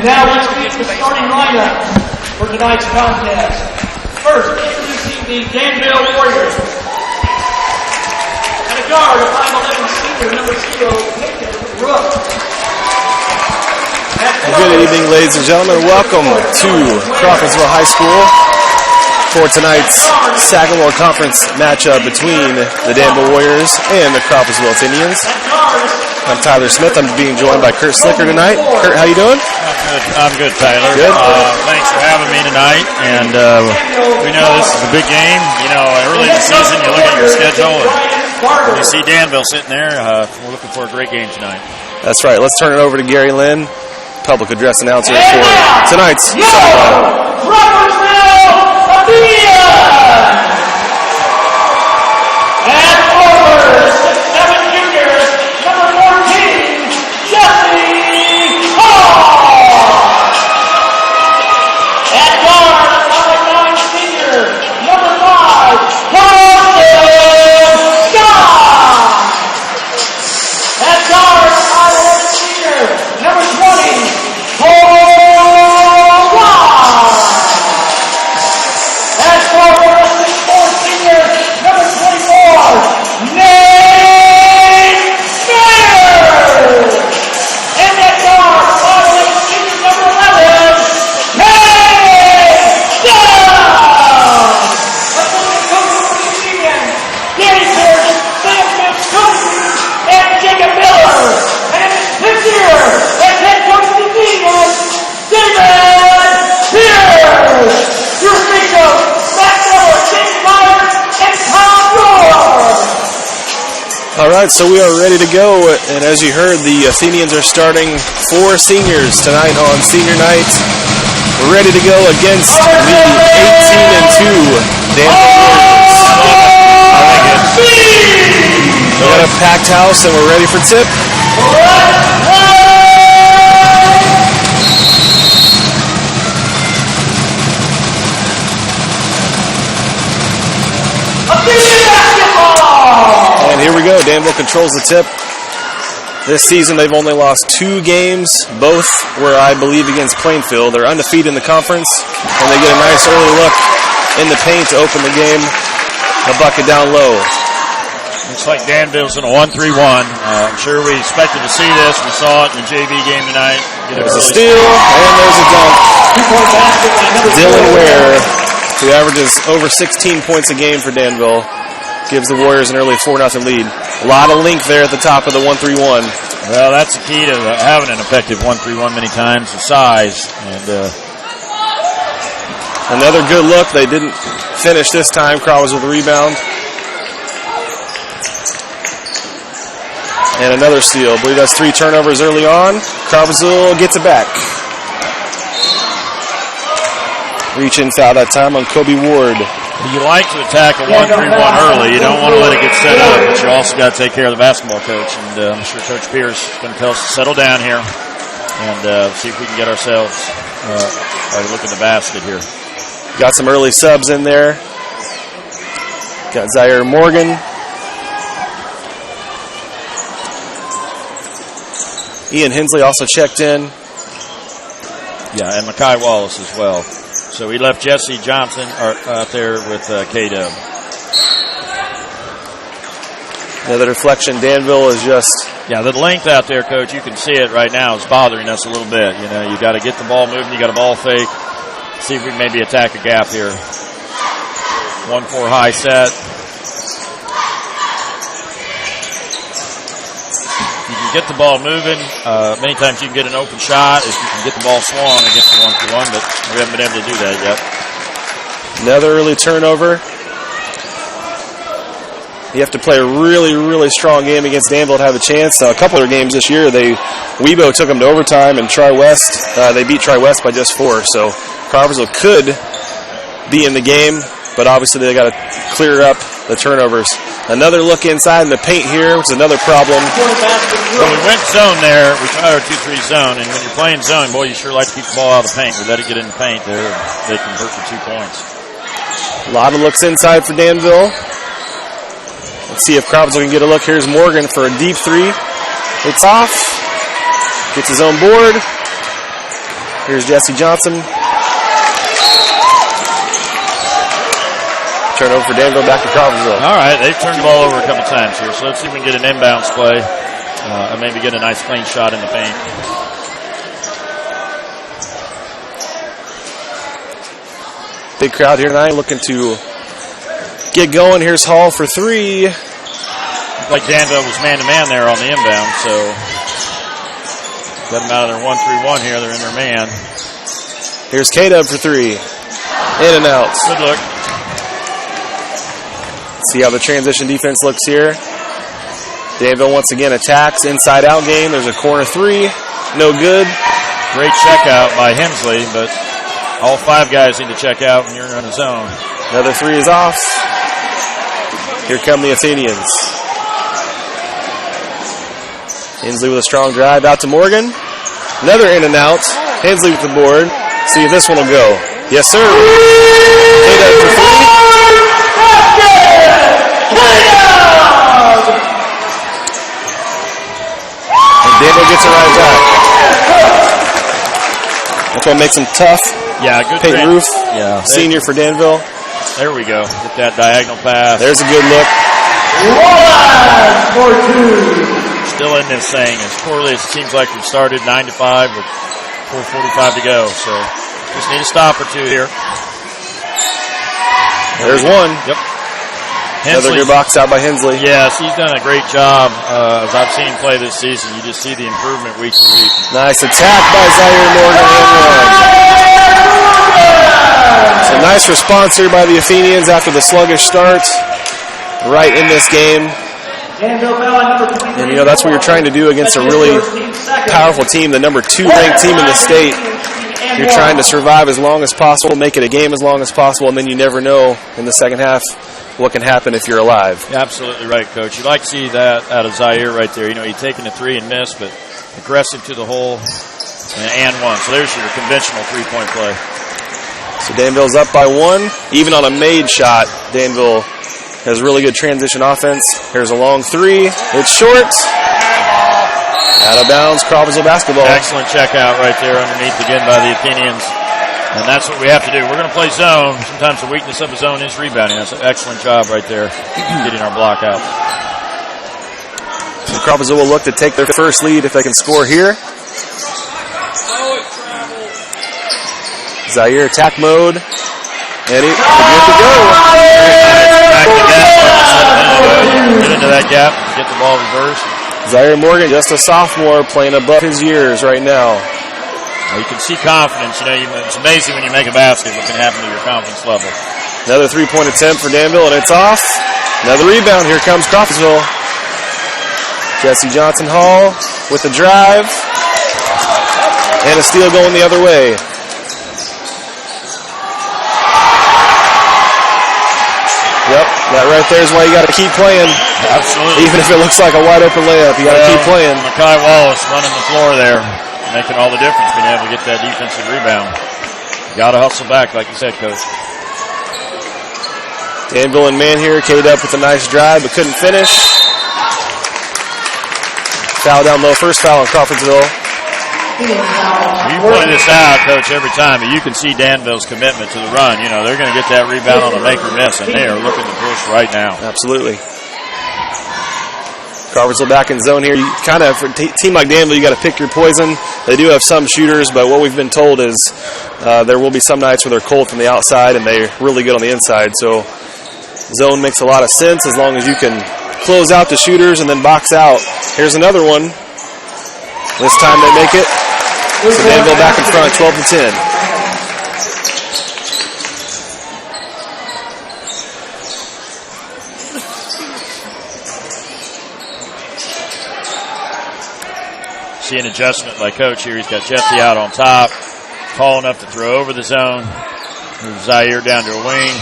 now let's meet the starting lineup for tonight's contest. First, introducing the Danville Warriors. At a guard, a 5'11" senior, number 0, Peyton Rook. Good evening, ladies and gentlemen. Welcome to Crawfordsville High School for tonight's Sagamore Conference matchup between the Danville Warriors and the Crawfordsville Athenians. I'm Tyler Smith. I'm being joined by Kurt Slicker tonight. Kurt, how you doing? I'm good, Tyler. Good. Thanks for having me tonight. And we know this is a big game. You know, early in the season, you look at your schedule and you see Danville sitting there. We're looking for a great game tonight. That's right. Let's turn it over to Gary Lynn, public address announcer for tonight's Crawfordsville Athenians! And forward, 6'7" juniors, number 14, Jesse Hall! At guard, 5'9" senior, number 5, Carlton Scott! At guard, 5'11" senior, number 20, All right, so we are ready to go, and as you heard, the Athenians are starting 4 seniors tonight on senior night. We're ready to go against the 18-2 Danville Warriors. I like it. We got a packed house, and we're ready for tip. And here we go. Danville controls the tip. This season, they've only lost 2 games. Both were, I believe, against Plainfield. They're undefeated in the conference, and they get a nice early look in the paint to open the game. The bucket down low. Looks like Danville's in a 1-3-1. I'm sure we expected to see this. We saw it in the JV game tonight. There's a steal, and there's a dunk. Dylan Ware, who averages over 16 points a game for Danville, gives the Warriors an early 4-0 lead. A lot of length there at the top of the 1-3-1. Well, that's the key to having an effective 1-3-1 many times, the size. And another good look. They didn't finish this time. Crawfordsville with the rebound. And another steal. I believe that's 3 turnovers early on. Crawfordsville gets it back. Reach-in foul that time on Kobe Ward. You like to attack a 1-3-1 early. You don't want to let it get set up, but you also got to take care of the basketball coach. And I'm sure Coach Pierce is going to tell us to settle down here and see if we can get ourselves by looking at the basket here. Got some early subs in there. Got Zaire Morgan. Ian Hensley also checked in. Yeah, and Makai Wallace as well. So we left Jesse Johnson out there with K-Dub. Another deflection. Danville is just... Yeah, the length out there, Coach, you can see it right now, is bothering us a little bit. You know, you got to get the ball moving. You got a ball fake. See if we can maybe attack a gap here. 1-4 high set. You can get the ball moving. Many times you can get an open shot if you can get the ball swung against the 1-3-1, but we haven't been able to do that yet. Another early turnover. You have to play a really, really strong game against Danville to have a chance. A couple of their games this year, Webo took them to overtime, and Tri-West, they beat Tri-West by just 4. So Crawfordsville could be in the game, but obviously they got to clear up the turnovers. Another look inside in the paint here, which is another problem. Well, we went zone there. We tried our 2-3 zone, and when you're playing zone, boy, you sure like to keep the ball out of the paint. We let it get in the paint there. They convert for 2 points. A lot of looks inside for Danville. Let's see if Crawfordsville can get a look. Here's Morgan for a deep 3. It's off. Gets his own board. Here's Jesse Johnson. Turnover for Danville, back to Crawfordsville. All right, they've turned the ball over a couple times here, so let's see if we can get an inbounds play and maybe get a nice clean shot in the paint. Big crowd here tonight looking to get going. Here's Hall for three. Looked like Danville was man-to-man there on the inbound, so got them out of their 1-3-1 here. They're in their man. Here's K-Dub for three. In and out. Good look. See how the transition defense looks here. Danville once again attacks. Inside-out game. There's a corner three. No good. Great check out by Hensley, but all five guys need to check out when you're in the zone. Another three is off. Here come the Athenians. Hensley with a strong drive out to Morgan. Another in and out. Hensley with the board. See if this one will go. Yes, sir. K-Dub for three. And Danville gets it right back. That's what makes him tough. Yeah, good. Peyton Roof, yeah, senior for Danville. There we go. Get that diagonal pass. There's a good look. For two. Still in this thing as poorly as it seems like we've started, 9-5 with 4:45 to go. So just need a stop or two here. There's one. Yep. Another good box out by Hensley. Yes, he's done a great job. As I've seen him play this season, you just see the improvement week to week. Nice attack by Zaire Morgan and one. So nice response here by the Athenians after the sluggish start. Right in this game. And, you know, that's what you're trying to do against a really powerful team, the number 2 ranked team in the state. You're trying to survive as long as possible, make it a game as long as possible, and then you never know in the second half what can happen if you're alive. You're absolutely right, Coach. You'd like to see that out of Zaire right there. You know, he's taking a three and missed, but aggressive to the hole and one. So there's your conventional three-point play. So Danville's up by 1. Even on a made shot, Danville has really good transition offense. Here's a long three. It's short. Out of bounds, Crawfordsville basketball. Excellent check out right there underneath again by the Athenians. And that's what we have to do. We're going to play zone. Sometimes the weakness of a zone is rebounding. That's an excellent job right there, getting our block out. So Crawfordsville will look to take their first lead if they can score here. Zaire attack mode. And good to go. Get into that gap, get the ball reversed. Zaire Morgan, just a sophomore, playing above his years right now. Well, you can see confidence. You know, it's amazing when you make a basket what can happen to your confidence level. Another three-point attempt for Danville, and it's off. Another rebound. Here comes Crawfordsville. Jesse Johnson Hall with the drive. And a steal going the other way. Yep, that right there is why you got to keep playing. Absolutely. Even if it looks like a wide open layup, you got to keep playing. Makai Wallace running the floor there, making all the difference, being able to get that defensive rebound. Got to hustle back, like you said, Coach. Danville and man here, K-Dub with a nice drive, but couldn't finish. Foul down low, first foul on Crawfordsville. You point this out, Coach, every time, but you can see Danville's commitment to the run. You know, they're going to get that rebound on the make or miss, and they are looking to push right now. Absolutely. Crawfordsville back in zone here. You kind of, for a team like Danville, you got to pick your poison. They do have some shooters, but what we've been told is there will be some nights where they're cold from the outside and they're really good on the inside. So zone makes a lot of sense as long as you can close out the shooters and then box out. Here's another one. This time they make it. So Danville back in front, 12-10. See an adjustment by Coach here. He's got Jesse out on top, tall enough to throw over the zone. Moves Zaire down to a wing.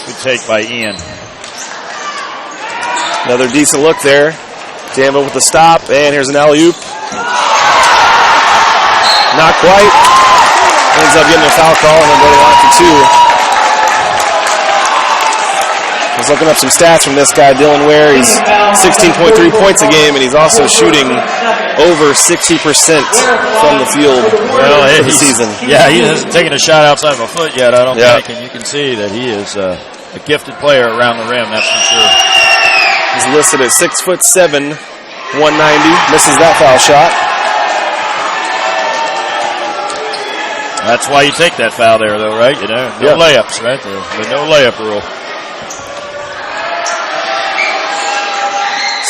Good take by Ian. Another decent look there. Danville with the stop, and here's an alley-oop. Not quite. Ends up getting a foul call, and then go to line for two. I was looking up some stats from this guy, Dylan Ware. He's 16.3 points a game, and he's also shooting over 60% from the field for the season. Yeah, he hasn't taken a shot outside of a foot yet, I don't think, and you can see that he is a gifted player around the rim, that's for sure. He's listed at 6'7", 190. Misses that foul shot. That's why you take that foul there, though, right? You know, no layups, right? The no layup rule.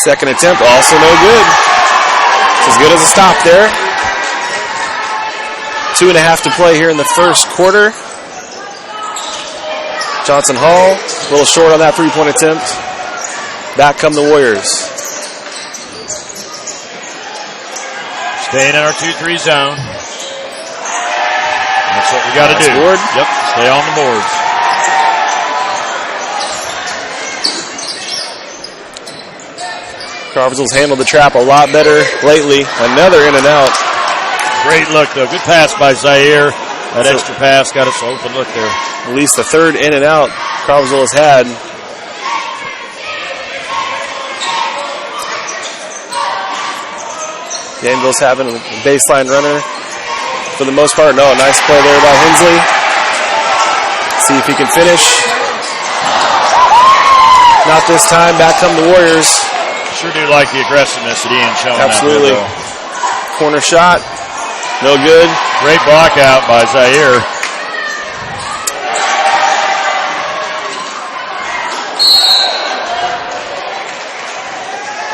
Second attempt, also no good. It's as good as a stop there. 2.5 to play here in the first quarter. Johnson Hall, a little short on that three-point attempt. Back come the Warriors. Staying in our 2-3 zone. That's what we got to do. Board. Yep, stay on the boards. Crawfordsville's handled the trap a lot better lately. Another in and out. Great look, though. Good pass by Zaire. That extra pass got us an open look there. At least the third in and out Crawfordsville has had. Danville's having a baseline runner for the most part. No, nice play there by Hensley. See if he can finish. Not this time. Back come the Warriors. Sure do like the aggressiveness that Ian's showing. Absolutely. Corner shot. No good. Great block out by Zaire.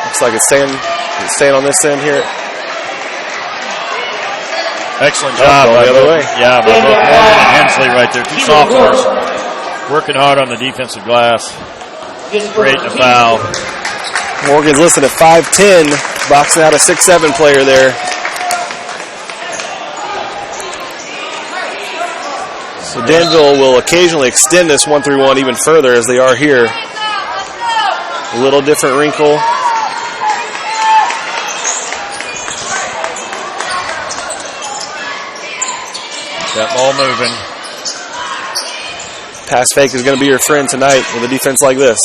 Looks like it's staying on this end here. Excellent job by both Morgan and Hensley right there. Two sophomores working hard on the defensive glass. Great to foul. Morgan's listed at 5'10", boxing out a 6'7" player there. So Danville will occasionally extend this 1-3-1 even further as they are here. A little different wrinkle. That ball moving. Pass fake is going to be your friend tonight with a defense like this.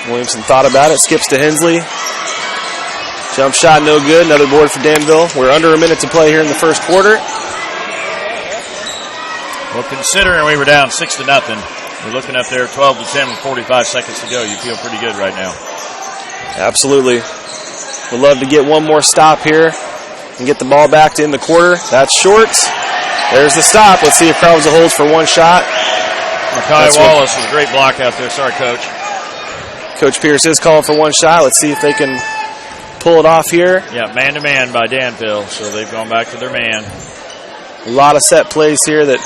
Williamson thought about it, skips to Hensley. Jump shot no good, another board for Danville. We're under a minute to play here in the first quarter. Well, considering we were down 6-0, we're looking up there 12-10 with 45 seconds to go. You feel pretty good right now. Absolutely. We'd love to get one more stop here and get the ball back to end the quarter. That's short. There's the stop. Let's see if Crawfordsville holds for one shot. Makai Wallace with a great block out there. Sorry, Coach. Coach Pierce is calling for one shot. Let's see if they can pull it off here. Yeah, man-to-man by Danville, so they've gone back to their man. A lot of set plays here that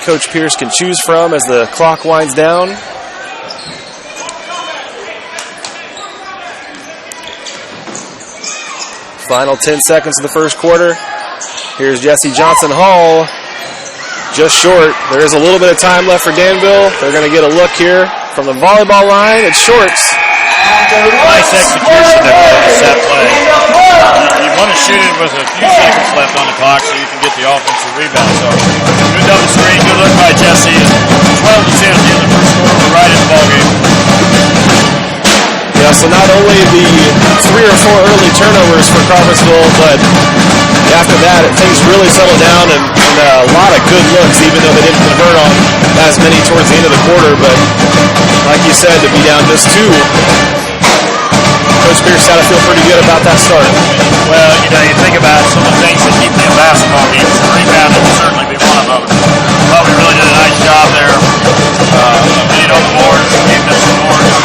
Coach Pierce can choose from as the clock winds down. Final 10 seconds of the first quarter. Here's Jesse Johnson Hall. Just short. There is a little bit of time left for Danville. They're going to get a look here from the volleyball line. It's shorts. Nice execution there on the set play. You want to shoot it with a few seconds left on the clock so you can get the offensive rebound. So good double screen, good look by Jesse. 12-10 at the end of the first quarter. We're right in the ballgame. Yeah, so not only the 3 or 4 early turnovers for Crawfordsville, but after that, things really settled down and a lot of good looks, even though they didn't convert on as many towards the end of the quarter. But like you said, to be down just 2, Coach Pierce had to feel pretty good about that start. Well, you think about some of the things that keep me in basketball games. Rebounding would certainly be one of them. Well, we really did a nice job there of getting on the boards, getting us some boards.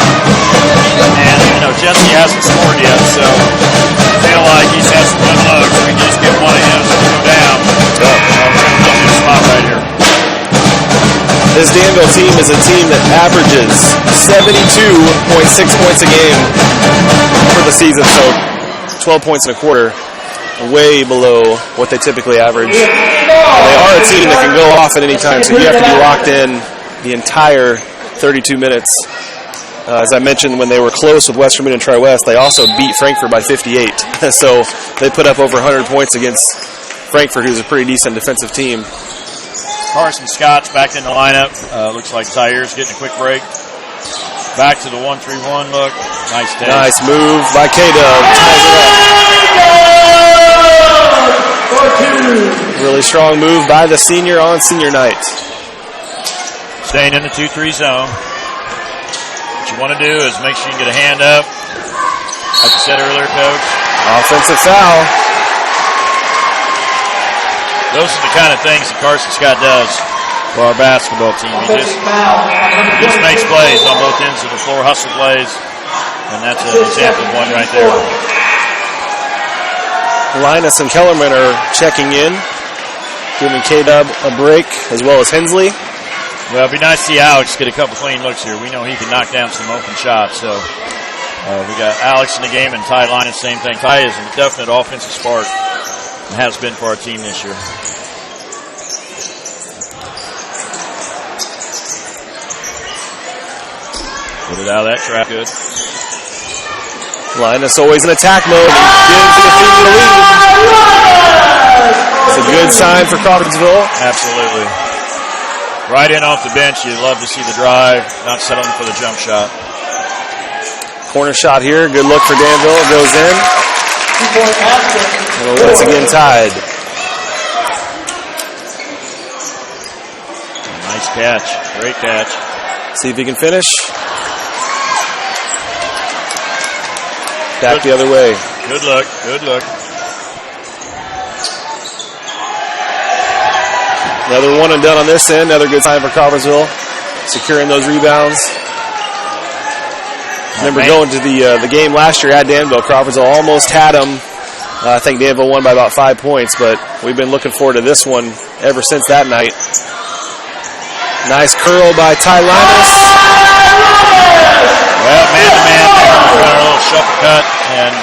And, Jesse hasn't scored yet, so I feel like he's had some good looks. We can just get one of his and go down. We're going to get him a spot right here. This Danville team is a team that averages 72.6 points a game for the season, so 12 points in a quarter, way below what they typically average. And they are a team that can go off at any time, so you have to be locked in the entire 32 minutes. As I mentioned, when they were close with West Vermilion and Tri-West, they also beat Frankfort by 58. So they put up over 100 points against Frankfort, who's a pretty decent defensive team. Carson Scott's back in the lineup. Looks like Zaire's getting a quick break. Back to the 1-3-1 look. Nice take. Nice move by K-Dub. Ties it up. Really strong move by the senior on senior night. Staying in the 2-3 zone. What you want to do is make sure you get a hand up. Like I said earlier, Coach. Offensive foul. Those are the kind of things that Carson Scott does for our basketball team. He just makes plays on both ends of the floor, hustle plays, and that's an example of one right there. Linus and Kellerman are checking in, giving K-Dub a break, as well as Hensley. Well, it'd be nice to see Alex get a couple clean looks here. We know he can knock down some open shots, so we got Alex in the game and Ty Linus, same thing. Ty is a definite offensive spark and has been for our team this year. Get it out of that trap, good. Linus always in attack mode. He gives the Athenians the lead. It's a good sign for Crawfordsville. Absolutely. Right in off the bench, you love to see the drive, not settling for the jump shot. Corner shot here, good look for Danville. It goes in. And once again tied. Nice catch, great catch. See if he can finish. Back the other way. Good look, good look. Another one and done on this end. Another good time for Crawfordsville, securing those rebounds. Remember going to the game last year at Danville, Crawfordsville almost had them. I think Danville won by about 5 points, but we've been looking forward to this one ever since that night. Nice curl by Ty Linus. Well, man-to-man there, a little shuffle cut, and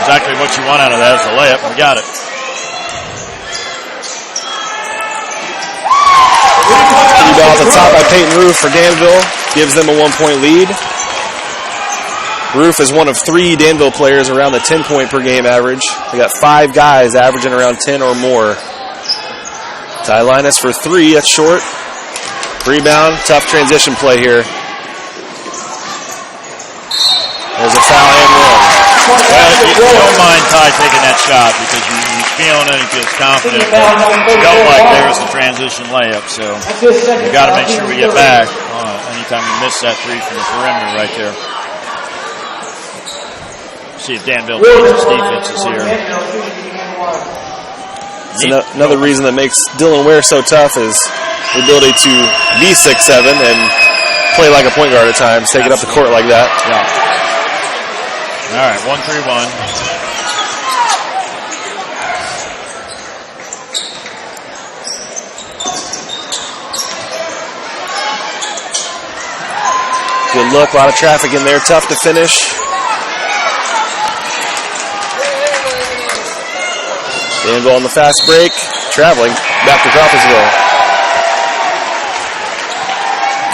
exactly what you want out of that is a layup. We got it. Ball at the top by Peyton Roof for Danville. Gives them a 1-point lead. Roof is one of 3 Danville players around the 10-point per game average. They got 5 guys averaging around 10 or more. Ty Linus for 3. That's short. Rebound. Tough transition play here. There's a foul and one. Well, you don't mind Ty taking that shot because he's feeling it, he feels confident. It felt like there's the transition layup, so we've got to make sure we get back anytime we miss that 3 from the perimeter right there. See if Danville changes defenses here. Another reason that makes Dylan Ware so tough is the ability to be 6'7" and play like a point guard at times, take it up the court like that. Yeah. All right, 1-3-1. Good look, a lot of traffic in there, tough to finish. Danville on the fast break, traveling back to Crawfordsville.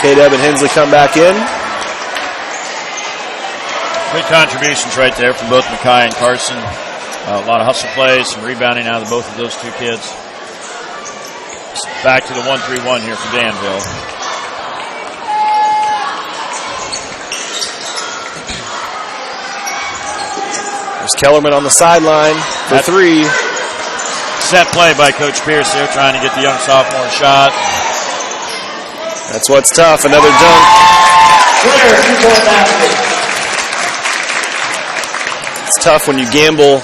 K-Dub and Hensley come back in. Good contributions right there from both Mackay and Carson. A lot of hustle plays, some rebounding out of both of those 2 kids. Back to the 1-3-1 here from Danville. There's Kellerman on the sideline for 3. Set play by Coach Pierce there, trying to get the young sophomore shot. That's what's tough. Another dunk. It's tough when you gamble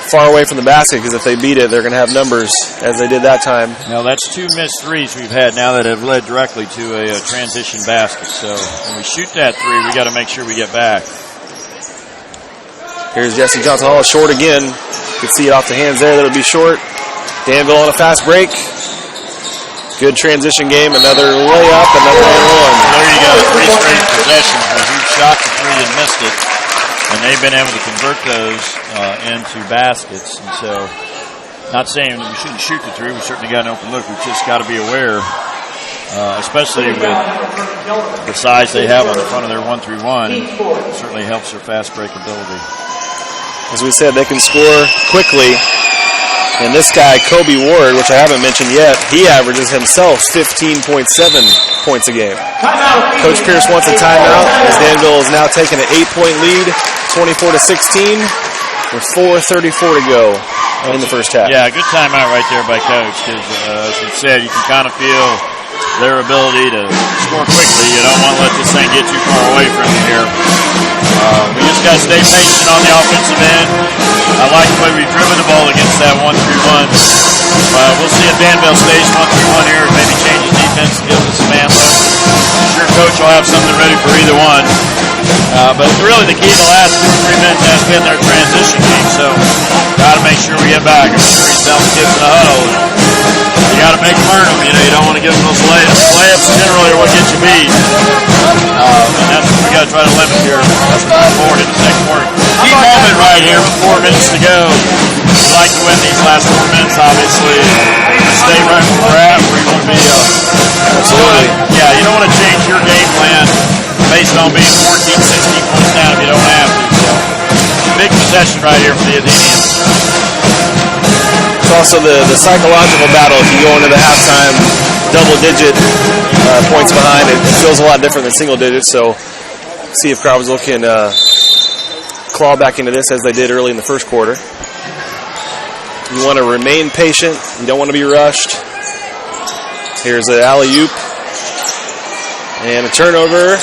far away from the basket because if they beat it, they're going to have numbers as they did that time. Now that's 2 missed threes we've had now that have led directly to a transition basket. So when we shoot that 3, we got to make sure we get back. Here's Jesse Johnson Hall short again. You can see it off the hands there. That'll be short. Danville on a fast break. Good transition game. Another layup. Another one. There you go. 3 straight possessions where you shot the 3 and missed it. And they've been able to convert those into baskets. And so, not saying we shouldn't shoot the 3. We certainly got an open look. We've just got to be aware, especially with the size they have on the front of their 1-3-1. It certainly helps their fast break ability. As we said, they can score quickly. And this guy, Kobe Ward, which I haven't mentioned yet, he averages himself 15.7 points a game. Coach Pierce wants a timeout as Danville is now taking an 8-point lead, 24-16, with 4:34 to go in the first half. Yeah, good timeout right there by Coach, because as we said, you can kind of feel their ability to score quickly. You don't want to let this thing get too far away from you here. We just got to stay patient on the offensive end. I like the way we've driven the ball against that 1-3-1. We'll see if Danville stays 1-3-1 here, maybe changes defense, gives us some ammo. I'm sure Coach will have something ready for either one. But really the key to the last 2 or 3 minutes has been their transition game, so got to make sure we get back. I'm sure he's telling the kids in the huddle, you got to make them earn them. You know, you don't want to give them those layups. Layups generally are what get you beat. And that's what we got to try to limit here as we move forward in the second quarter. Key moment right here with 4 minutes to go. We'd like to win these last 4 minutes, obviously. Stay right where we're at, where you want to be. Absolutely. Yeah, you don't want to change your game plan based on being 14, 16 points down if you don't have to. So, big possession right here for the Athenians. It's also the psychological battle. If you go into the halftime double-digit points behind, it feels a lot different than single digits. So see if Crawfordsville can claw back into this as they did early in the first quarter. You want to remain patient. You don't want to be rushed. Here's an alley-oop. And a turnover.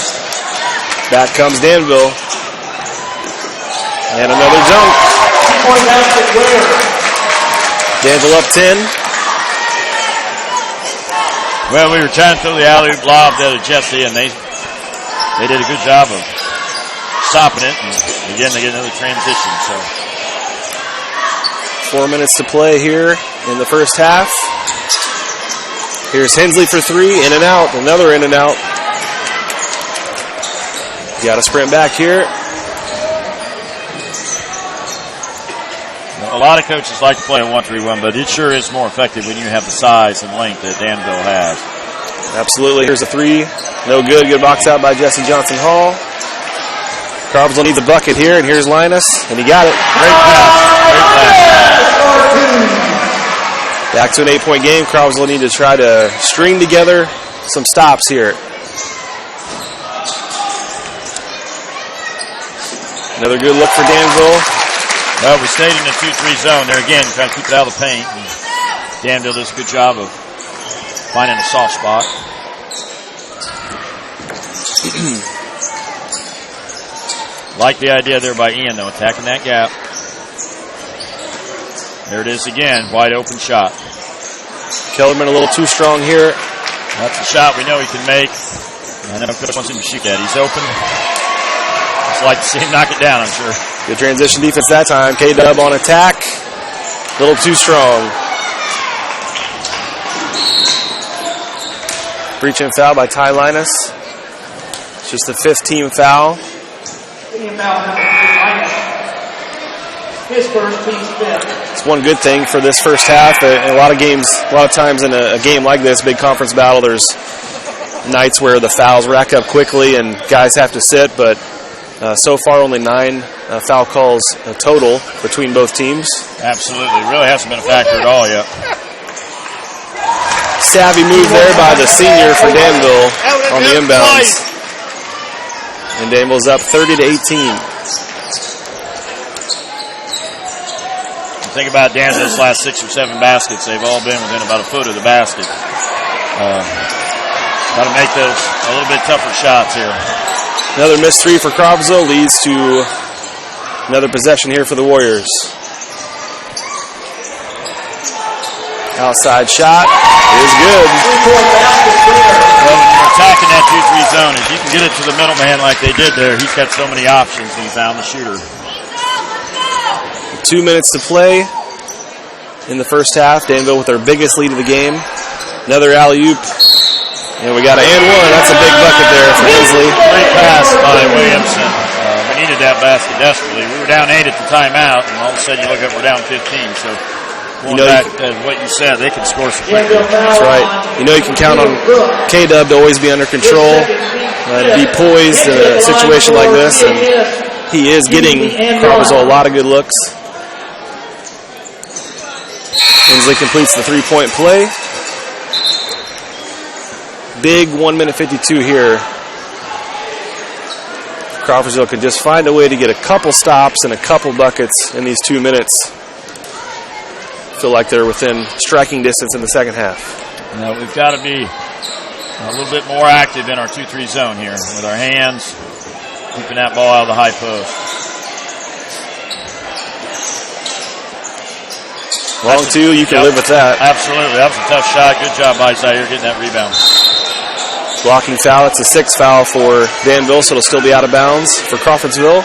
Back comes Danville. And another dunk. Danville up 10. Well, we were trying to throw the alley-oop lob there to Jesse, and they did a good job of stopping it. And again, they get another transition. So 4 minutes to play here in the first half. Here's Hensley for 3, in and out, another in and out. Got to sprint back here. A lot of coaches like to play a 1-3-1, but it sure is more effective when you have the size and length that Danville has. Absolutely. Here's a 3. No good. Good box out by Jesse Johnson Hall. Crawfordsville needs a bucket here, and here's Linus, and he got it. Great pass. Back to an 8-point game. Crawfordsville need to try to string together some stops here. Another good look for Danville. Well, we stayed in the 2-3 zone there again, trying to keep it out of the paint. And Danville does a good job of finding a soft spot. Like the idea there by Ian, though, attacking that gap. There it is again, wide open shot. Kellerman a little too strong here. That's a shot we know he can make. I know Coach wants him to shoot that. He's open. Just like to see him knock it down, I'm sure. Good transition defense that time. K-Dub on attack. A little too strong. Breaching foul by Ty Linus. It's just the 5th team foul. His first, team's 5th. It's one good thing for this first half. A lot of times in a game like this, big conference battle, there's nights where the fouls rack up quickly and guys have to sit, but so far only 9 foul calls total between both teams. Absolutely. It really hasn't been a factor at all yet. Savvy move there by the senior for Danville on the inbounds. And Danville's up 30-18. Think about Danville's last 6 or 7 baskets. They've all been within about a foot of the basket. Got to make those a little bit tougher shots here. Another missed 3 for Crawfordsville leads to another possession here for the Warriors. Outside shot is good. Well, attacking that 2-3 zone, if you can get it to the middleman like they did there, he's got so many options and he found the shooter. 2 minutes to play in the first half. Danville with their biggest lead of the game. Another alley-oop. And we got an and one. That's a big bucket there for Hensley. Great pass by Williamson. We needed that basket desperately. We were down 8 at the timeout, and all of a sudden you look up, we're down 15. So, back to what you said, they can score some quickly. That's right. You know you can count on K-Dub to always be under control and be poised in a situation like this. And he is getting Crawfordsville a lot of good looks. Inslee completes the three-point play. Big 1 minute 52 here. Crawfordsville can just find a way to get a couple stops and a couple buckets in these 2 minutes. Feel like they're within striking distance in the second half. Now we've got to be a little bit more active in our 2-3 zone here with our hands, keeping that ball out of the high post. Long two, you can live with that. Absolutely. That was a tough shot. Good job by Zaire getting that rebound. Blocking foul. It's a sixth foul for Danville, so it'll still be out of bounds for Crawfordsville.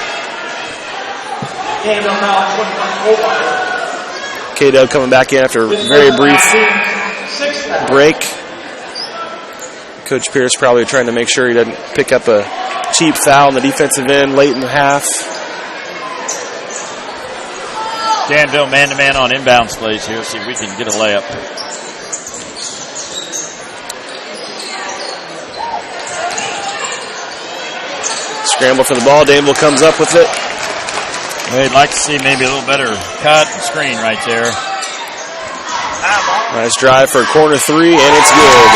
K-Dub coming back in after a very brief break. Coach Pierce probably trying to make sure he doesn't pick up a cheap foul on the defensive end late in the half. Danville man-to-man on inbounds plays here. See if we can get a layup. Scramble for the ball. Danville comes up with it. We'd like to see maybe a little better cut and screen right there. Nice drive for a corner three, and it's good.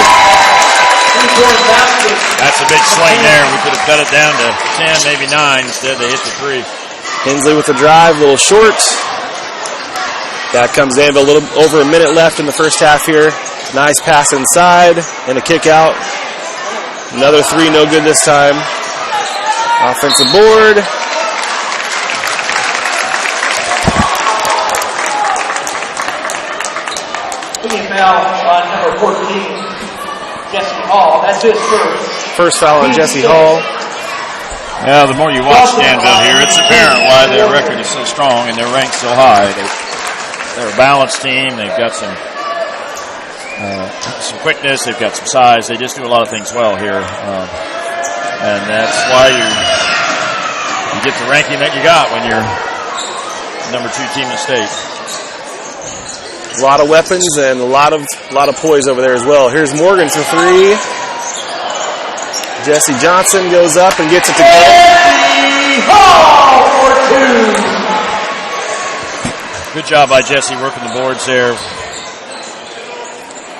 That's a big swing there. We could have cut it down to 10, maybe 9. Instead, they hit the three. Inslee with the drive, a little short. Back comes Danville, a little over a minute left in the first half here. Nice pass inside and a kick out. Another three, no good this time. Offensive board. Foul on number 14, Jesse Hall. That's his first. First foul on Jesse Hall. Yeah, the more you watch Danville here, it's apparent why their record is so strong and their rank's so high. They're a balanced team. They've got some quickness. They've got some size. They just do a lot of things well here, and that's why you get the ranking that you got when you're number 2 team in the state. A lot of weapons and a lot of poise over there as well. Here's Morgan for three. Jesse Johnson goes up and gets it to go. Hall for two. Good job by Jesse working the boards there.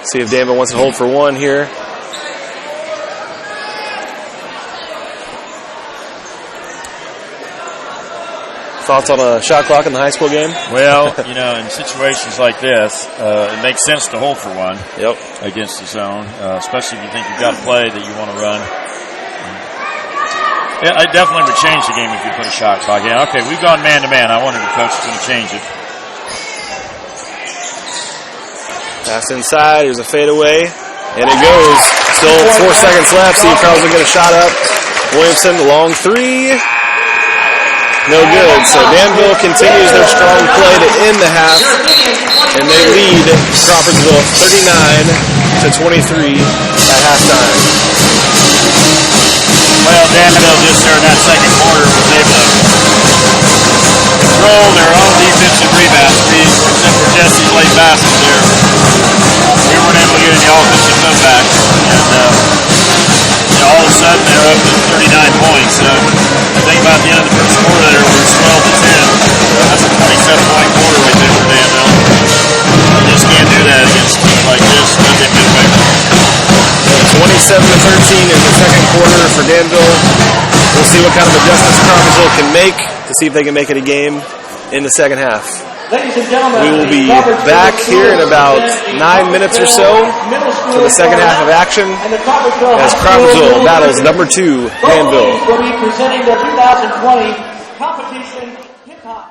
See if Danville wants to hold for one here. Thoughts on a shot clock in the high school game? Well, in situations like this, it makes sense to hold for one. Yep. Against the zone, especially if you think you've got a play that you want to run. Yeah, I definitely would change the game if you put a shot clock in. Okay, we've gone man-to-man. I wonder if the coach is going to change it. Pass inside. Here's a fadeaway. And it goes. Still 4 seconds left. See if Carl's going to get a shot up. Williamson, long three. No good. So Danville continues their strong play to end the half. And they lead Crawfordsville 39-23 at halftime. Well, Danville just during that second quarter was able to control their own defensive rebound speed, except for Jesse's late passes there. We weren't able to get any offensive putbacks. And all of a sudden they're up to 39 points. So I think about the end of the first quarter there was 12-10. That's a 27-point quarter right there for Danville. You just can't do that against teams like this. 27-13 in the second quarter for Danville. We'll see what kind of adjustments Crawfordsville can make to see if they can make it a game in the second half. Ladies and gentlemen, we will be back here in about 9 minutes or so for the second half of action as Crawfordsville battles number 2, Danville. Will be presenting the 2020 competition hip-hop.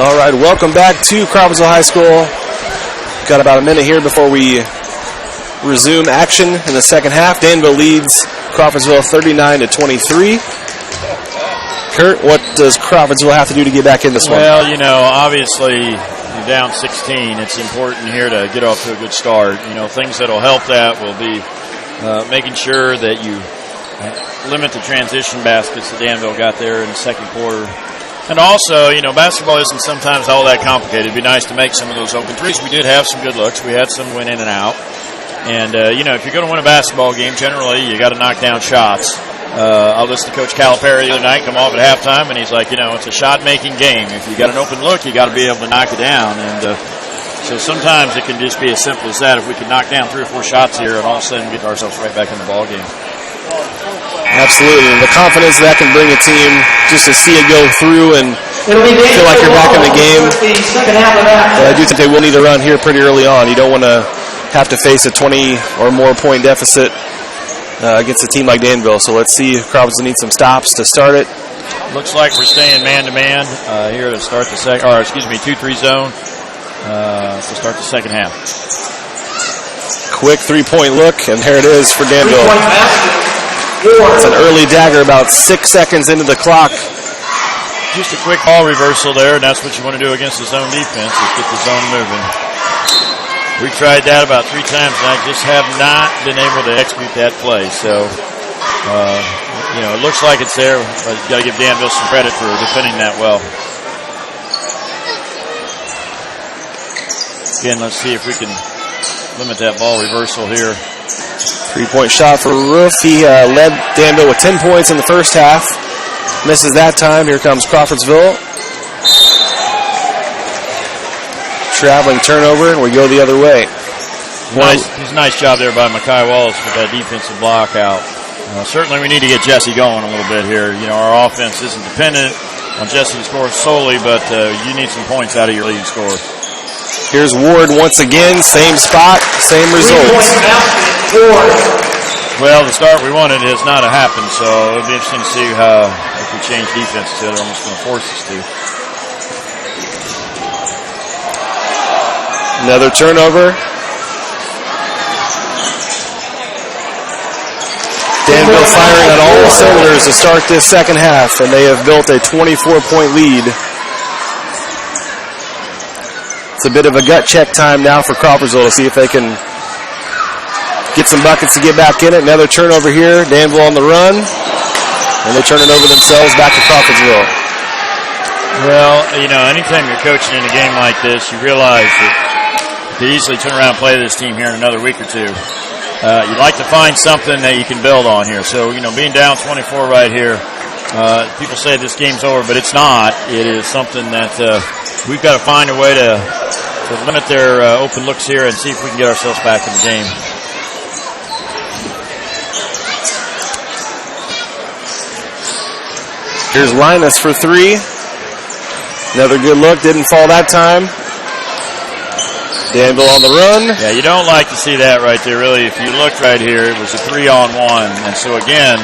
All right, welcome back to Crawfordsville High School. Got about a minute here before we resume action in the second half. Danville leads Crawfordsville 39-23. Kurt, what does Crawfordsville have to do to get back in this one? Well, you know, obviously you're down 16. It's important here to get off to a good start. You know, things that will help that will be making sure that you limit the transition baskets that Danville got there in the second quarter. And also, you know, basketball isn't sometimes all that complicated. It'd be nice to make some of those open threes. We did have some good looks. We had some went in and out. And, you know, if you're going to win a basketball game, generally you got to knock down shots. I listened to Coach Calipari the other night come off at halftime, and he's like, you know, it's a shot-making game. If you got an open look, you got to be able to knock it down. And so sometimes it can just be as simple as that. If we can knock down 3 or 4 shots here and all of a sudden get ourselves right back in the ball game. Absolutely. And the confidence that can bring a team just to see it go through and feel like you're back in the game. But I do think they will need to run here pretty early on. You don't want to have to face a 20 or more point deficit against a team like Danville. So let's see if Crawfordsville needs some stops to start it. Looks like we're staying man-to-man here to start the second, or excuse me, 2-3 zone to start the second half. Quick three-point look, and there it is for Danville. It's an early dagger about 6 seconds into the clock. Just a quick ball reversal there, and that's what you want to do against the zone defense, is get the zone moving. We tried that about 3 times, and I just have not been able to execute that play. So, you know, it looks like it's there, but you've got to give Danville some credit for defending that well. Again, let's see if we can limit that ball reversal here. 3-point shot for Roof. He led Danville with 10 points in the first half. Misses that time. Here comes Crawfordsville. Traveling turnover, and we go the other way. Nice job there by Makai Wallace with that defensive block out. Certainly we need to get Jesse going a little bit here. You know, our offense isn't dependent on Jesse to score solely, but you need some points out of your leading scorer. Here's Ward once again. Same spot, same results. Well, the start we wanted has not happened, so it'll be interesting to see how if we change defense to it. They're almost going to force us to. Another turnover. Danville firing on all cylinders to start this second half, and they have built a 24-point lead. It's a bit of a gut check time now for Crawfordsville to see if they can get some buckets to get back in it. Another turnover here. Danville on the run. And they turn it over themselves back to Crawfordsville. Well, you know, anytime you're coaching in a game like this, you realize that you could easily turn around and play this team here in another week or two. You'd like to find something that you can build on here. So, you know, being down 24 right here, people say this game's over, but it's not. It is something that we've got to find a way to limit their open looks here and see if we can get ourselves back in the game. Here's Linus for 3. Another good look. Didn't fall that time. Danville on the run. Yeah, you don't like to see that right there, really. If you look right here, it was a 3-on-1. And so, again,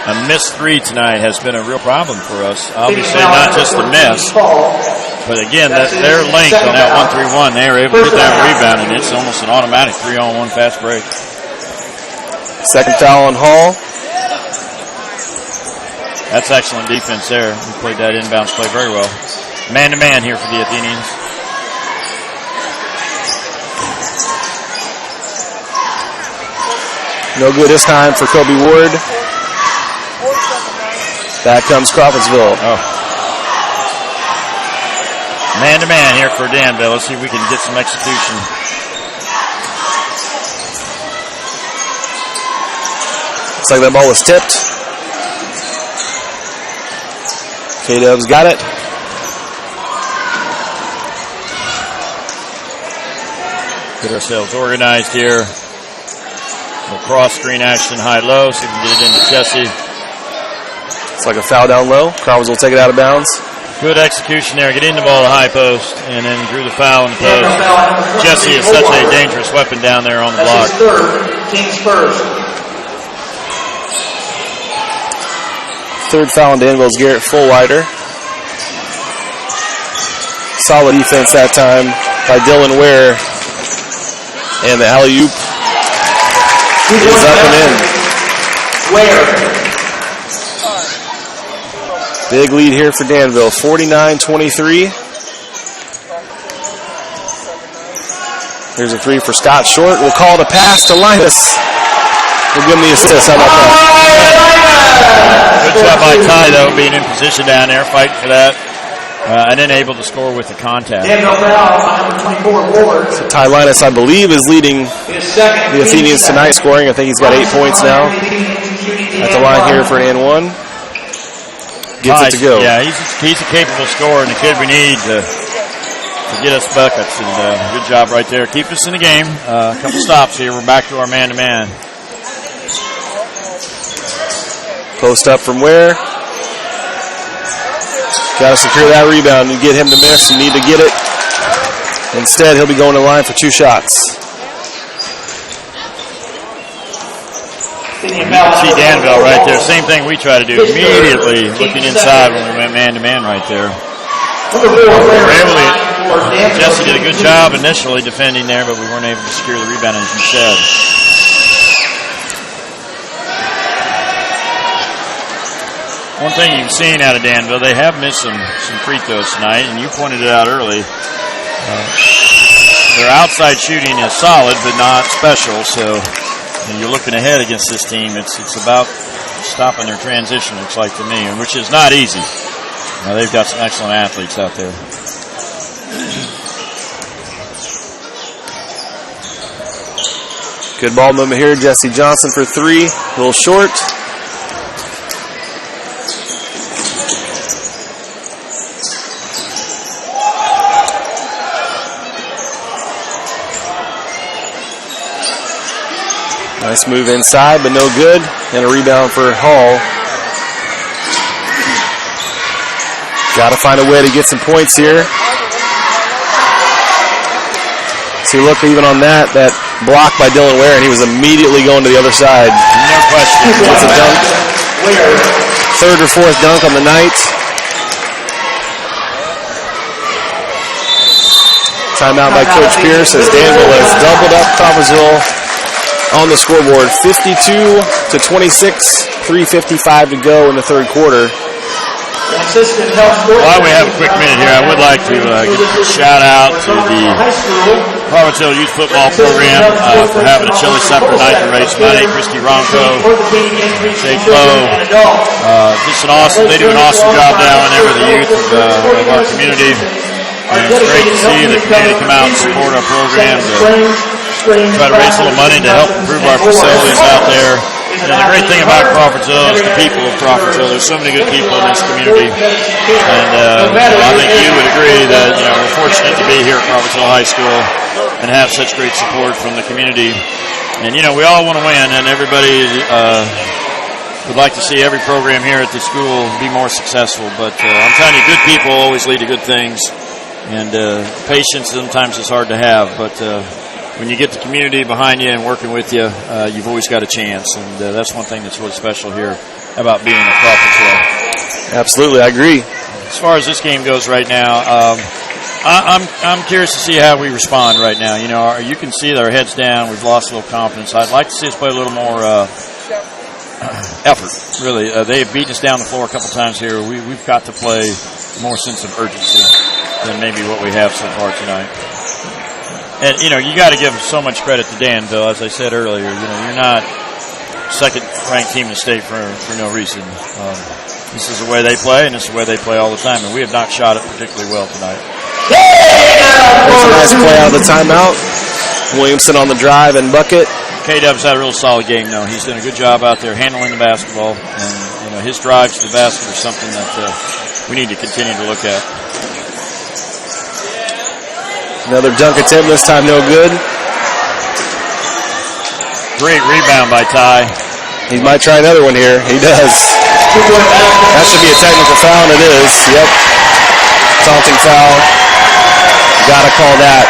a missed 3 tonight has been a real problem for us. Obviously, not just the miss, but, again, their length on that 1-3-1, they were able to get that rebound, and it's almost an automatic 3-on-1 fast break. Second foul on Hall. That's excellent defense there. We played that inbounds play very well. Man-to-man here for the Athenians. No good this time for Kobe Ward. Back comes Crawfordsville. Oh. Man-to-man here for Danville. Let's see if we can get some execution. Looks like that ball was tipped. K-Dub's got it. Get ourselves organized here. We'll cross screen action high-low, so we can get it into Jesse. It's like a foul down low. Crawfordsville will take it out of bounds. Good execution there. Get in the ball to high post, and then drew the foul in the post. Jesse is such a dangerous weapon down there on the block. That's his third. Team's first. Third foul on Danville's Garrett Fullwider. Solid defense that time by Dylan Ware. And the alley-oop is up and in. Ware. Big lead here for Danville, 49-23. Here's a three for Scott Short. We'll call it a pass to Linus. We'll give him the assist. How about that? Good job by Ty, though, being in position down there, fighting for that. And then able to score with the contact. So Ty Linus, I believe, is leading the Athenians tonight scoring. I think he's got 8 points now. At the line here for an and one. Gets it to go. Yeah, he's a capable scorer and the kid we need to get us buckets. And good job right there. Keep us in the game. A couple stops here. We're back to our man-to-man. Post up from Ware. Got to secure that rebound and get him to miss. You need to get it. Instead, he'll be going to the line for 2 shots. You can see Danville right there. Same thing we try to do. Immediately looking inside when we went man-to-man right there. Jesse did a good job initially defending there, but we weren't able to secure the rebound, as you said. One thing you've seen out of Danville, they have missed some free throws tonight, and you pointed it out early. Their outside shooting is solid, but not special. So when you're looking ahead against this team, it's about stopping their transition, looks like to me, which is not easy. Now, they've got some excellent athletes out there. Good ball movement here. Jesse Johnson for 3. A little short. Nice move inside, but no good. And a rebound for Hall. Got to find a way to get some points here. See, look, even on that block by Dylan Ware, and he was immediately going to the other side. No question. Gets a dunk. Third or fourth dunk on the night. Timeout by Coach Pierce as Danville has doubled up Crawfordsville on the scoreboard. 52-26, 3:55 to go in the third quarter. While we have a quick minute here, I would like to give a shout out to the Crawfordsville Youth Football Program for having a chili supper night to raise money. Christy Ronco, Jake Lowe, they do an awesome job down there with the youth of our community. And it's great to see the community come out and support our program to try to raise a little money to help improve our facilities out there. And the great thing about Crawfordsville is the people of Crawfordsville. There's so many good people in this community. And I think you would agree that we're fortunate to be here at Crawfordsville High School and have such great support from the community. And, we all want to win, and everybody would like to see every program here at the school be more successful. But I'm telling you, good people always lead to good things. And patience sometimes is hard to have, but when you get the community behind you and working with you, you've always got a chance. And that's one thing that's really special here about being at Crawfordsville. Absolutely, I agree. As far as this game goes right now, I'm curious to see how we respond right now. You can see that our heads down. We've lost a little confidence. I'd like to see us play a little more effort, really. They've beaten us down the floor a couple times here. We've got to play more sense of urgency than maybe what we have so far tonight. And, you got to give so much credit to Danville. As I said earlier, you're not second-ranked team in the state for no reason. This is the way they play, and this is the way they play all the time. And we have not shot it particularly well tonight. That's a nice play out of the timeout. Williamson on the drive and bucket. K-Dub's had a real solid game, though. He's done a good job out there handling the basketball. And, his drives to the basket are something that we need to continue to look at. Another dunk attempt, this time no good. Great rebound by Ty. He might try another one here. He does. That should be a technical foul, and it is. Yep. Taunting foul. Got to call that.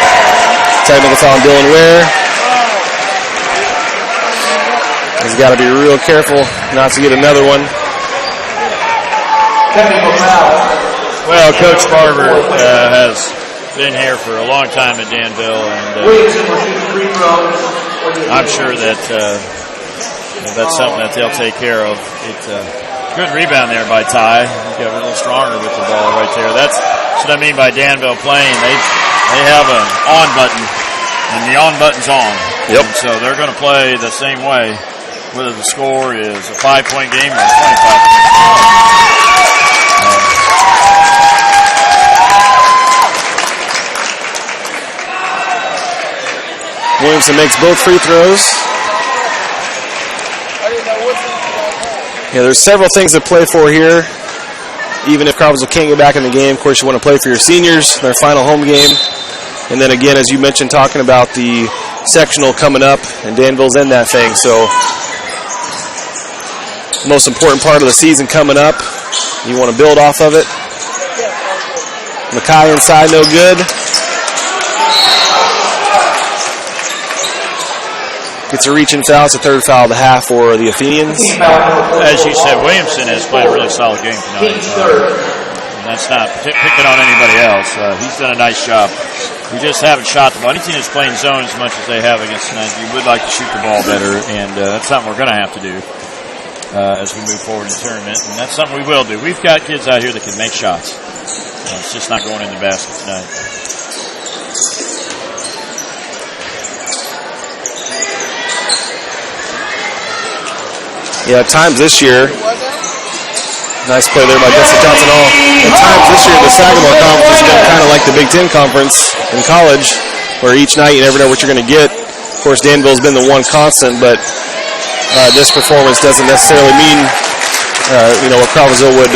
Technical foul on Dylan Ware. He's got to be real careful not to get another one. Well, Coach Barber has been here for a long time at Danville, and I'm sure that that's something that they'll take care of. It's good rebound there by Ty. He got a little stronger with the ball right there. That's what I mean by Danville playing. They have an on button, and the on button's on. Yep. And so they're going to play the same way, whether the score is a 5-point game or a 25-point. Williamson makes both free throws. Yeah, there's several things to play for here. Even if Crawfordsville can't get back in the game, of course you want to play for your seniors, their final home game. And then again, as you mentioned, talking about the sectional coming up, and Danville's in that thing. So, most important part of the season coming up. You want to build off of it. Mackay inside, no good. Gets a reach-in foul. It's a third foul of the half for the Athenians. As you said, Williamson has played a really solid game tonight. And that's not picking on anybody else. He's done a nice job. We just haven't shot the ball. Any team that's playing zone as much as they have against tonight, you would like to shoot the ball better, and that's something we're going to have to do as we move forward in the tournament. And that's something we will do. We've got kids out here that can make shots. It's just not going in the basket tonight. Yeah, at times this year, nice play there by Jesse Johnson. At times this year, the Sagamore Conference has been kind of like the Big Ten Conference in college, where each night you never know what you're going to get. Of course, Danville's been the one constant, but this performance doesn't necessarily mean, what Crawfordsville would,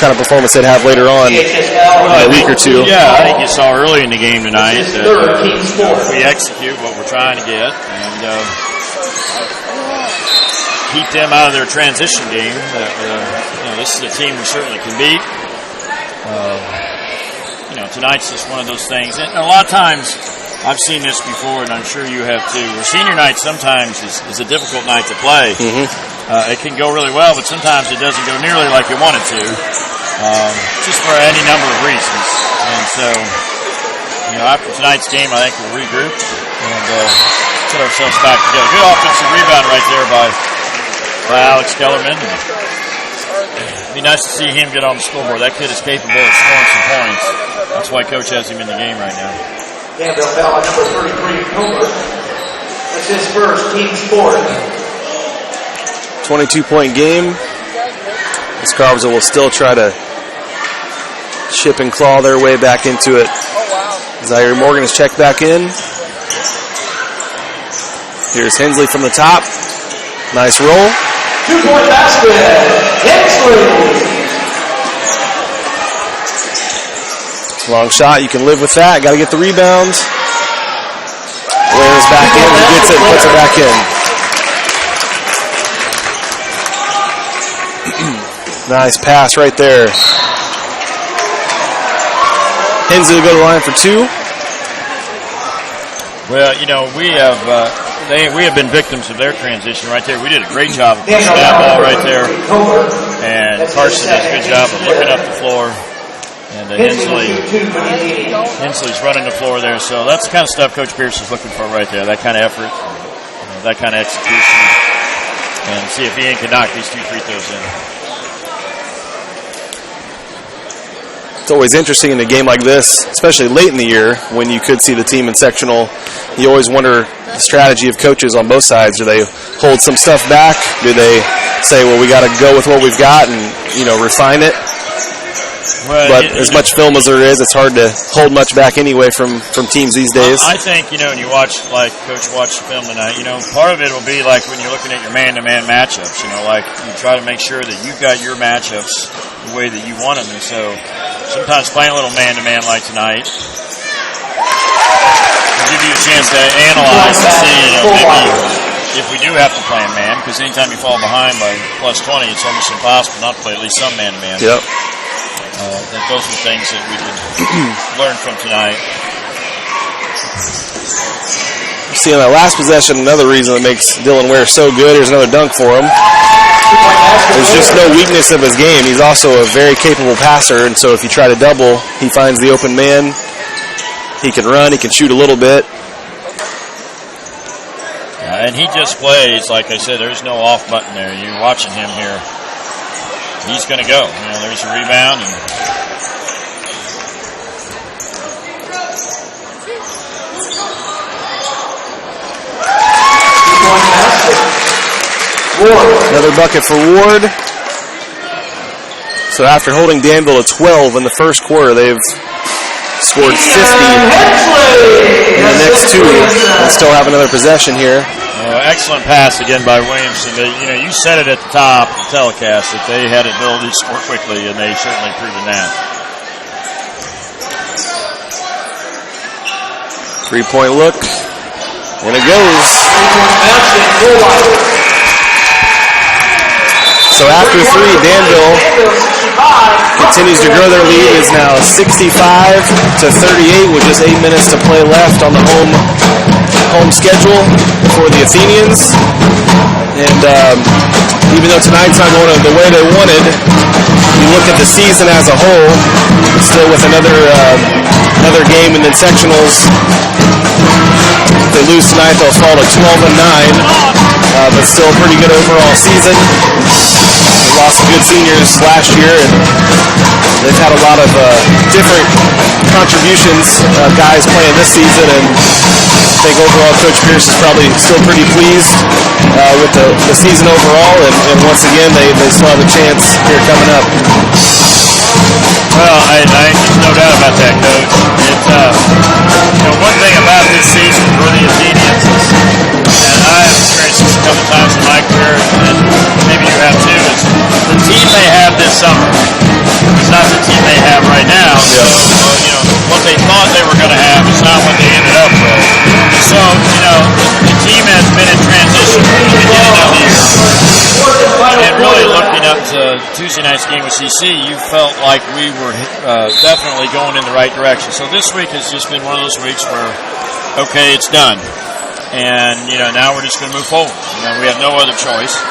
kind of performance they'd have later on in a week or two. Yeah, I think you saw early in the game tonight that if we execute what we're trying to get and keep them out of their transition game, this is a team we certainly can beat. Tonight's just one of those things. And a lot of times, I've seen this before, and I'm sure you have too, where senior night sometimes is a difficult night to play. Mm-hmm. It can go really well, but sometimes it doesn't go nearly like you want it to, just for any number of reasons. And so, after tonight's game, I think we'll regroup and put ourselves back together. Good offensive rebound right there by Alex Kellerman. It'd be nice to see him get on the scoreboard. That kid is capable of scoring some points. That's why Coach has him in the game right now. Danville foul on number 33, Comer. That's his first, team sport. 22-point game. As Crawfordsville will still try to chip and claw their way back into it. Zaire Morgan is checked back in. Here's Hensley from the top. Nice roll. 2-point basket. Hensley. Long shot. You can live with that. Got to get the rebound. Ware's back in. He gets it and puts it back in. Nice pass right there. Hensley will go to the line for two. Well, we have been victims of their transition right there. We did a great job of pushing that ball right there. And Carson does a good job of looking up the floor. And Hensley's running the floor there. So that's the kind of stuff Coach Pierce is looking for right there. That kind of effort, that kind of execution. And see if Ian can knock these 2 free throws in. It's always interesting in a game like this, especially late in the year, when you could see the team in sectional. You always wonder the strategy of coaches on both sides. Do they hold some stuff back? Do they say, well, we got to go with what we've got and, refine it? Well, but as much film as there is, it's hard to hold much back anyway from teams these days. I think, when you watch, like Coach watched the film tonight, part of it will be like when you're looking at your man-to-man matchups, like you try to make sure that you've got your matchups the way that you want them. And so sometimes playing a little man-to-man like tonight, give you a chance to analyze and see, maybe if we do have to play a man, because anytime you fall behind by plus 20, it's almost impossible not to play at least some man-to-man. Yep. That those are things that we can learn from tonight. See, on that last possession, another reason that makes Dylan Ware so good. Here's another dunk for him. There's just no weakness of his game. He's also a very capable passer, and so if you try to double, he finds the open man. He can run. He can shoot a little bit. And he just plays, like I said, there's no off button there. You're watching him here. He's going to go. There's a rebound. And another bucket for Ward. So after holding Danville to 12 in the first quarter, they've scored 50 in the next two and still have another possession here. Excellent pass again by Williamson. You said it at the top of the telecast that they had the ability to score quickly, and they certainly proven that. 3-point look, and it goes. So after three, Danville continues to grow their lead. It's now 65-38 with just 8 minutes to play left on the home schedule for the Athenians. And even though tonight's not going the way they wanted, you look at the season as a whole, still with another game and then sectionals. If they lose tonight, they'll fall to 12-9, but still a pretty good overall season. They lost some good seniors last year, and they've had a lot of different contributions, guys playing this season, and I think overall Coach Pierce is probably still pretty pleased with the season overall, and once again, they still have a chance here coming up. Well, there's no doubt about that, Coach. It's, one thing about this season for the Athenians is, and I have experienced this a couple times in my career, and maybe you have too, is the team they have this summer is not the team they have right now. So, what they thought they were going to have is not what they ended up with. So, the team has been in transition from the beginning of the year. And really looking up to Tuesday night's game with CC, you felt like we were definitely going in the right direction. So this week has just been one of those weeks where, okay, it's done. And, now we're just going to move forward. We have no other choice.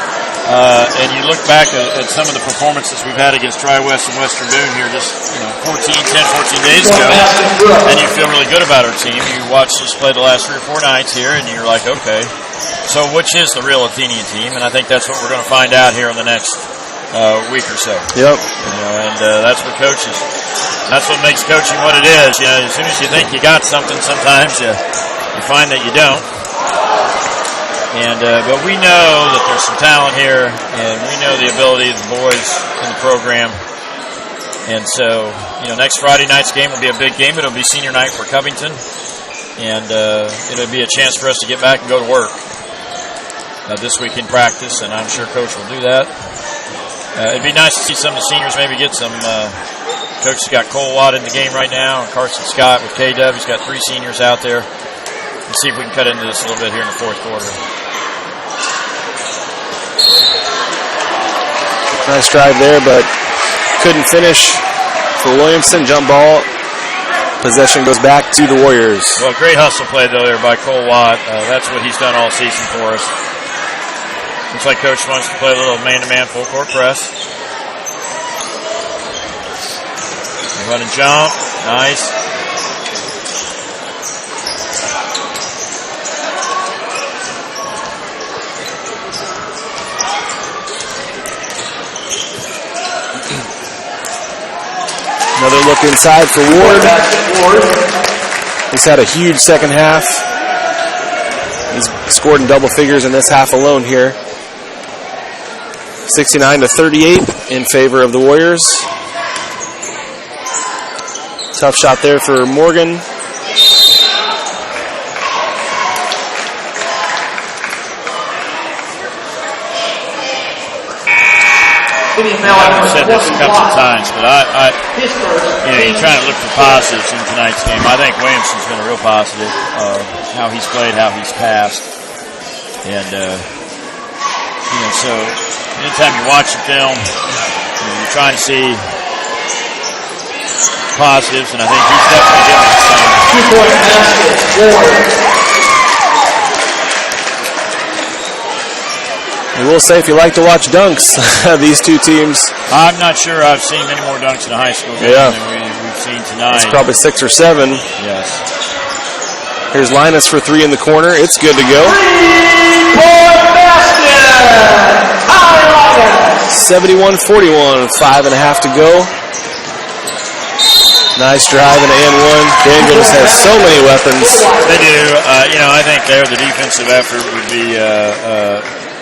And you look back at some of the performances we've had against Tri-West and Western Boone here just, 10, 14 days ago, and you feel really good about our team. You watch us play the last 3 or 4 nights here, and you're like, okay, so which is the real Athenian team? And I think that's what we're going to find out here in the next week or so. Yep. And that's what coaches. That's what makes coaching what it is. As soon as you think you got something, sometimes you find that you don't. And but we know that there's some talent here, and we know the ability of the boys in the program. And so, next Friday night's game will be a big game. It'll be senior night for Covington, and it'll be a chance for us to get back and go to work this week in practice, and I'm sure Coach will do that. It'd be nice to see some of the seniors maybe get some. Coach has got Cole Watt in the game right now, and Carson Scott with KW. He's got 3 seniors out there. Let's see if we can cut into this a little bit here in the fourth quarter. Nice drive there, but couldn't finish for Williamson. Jump ball. Possession goes back to the Warriors. Well, great hustle play, though, there by Cole Watt. That's what he's done all season for us. Looks like Coach wants to play a little man-to-man full-court press. Run and jump. Nice. Another look inside for Ward. He's had a huge second half. He's scored in double figures in this half alone here. 69-38 in favor of the Warriors. Tough shot there for Morgan. I've said this a couple of times, but you're trying to look for positives in tonight's game. I think Williamson's been a real positive. How he's played, how he's passed, and so anytime you watch the film, you're trying to see positives, and I think he's definitely getting the same. 2-point basket, Ward. I will say, if you like to watch dunks, these two teams. I'm not sure I've seen many more dunks in a high school game than we've seen tonight. It's probably 6 or 7. Yes. Here's Linus for 3 in the corner. It's good to go. 3-point basket! 71-41, 5.5 to go. Nice drive and one. Danville just has so many weapons. They do. I think there the defensive effort would be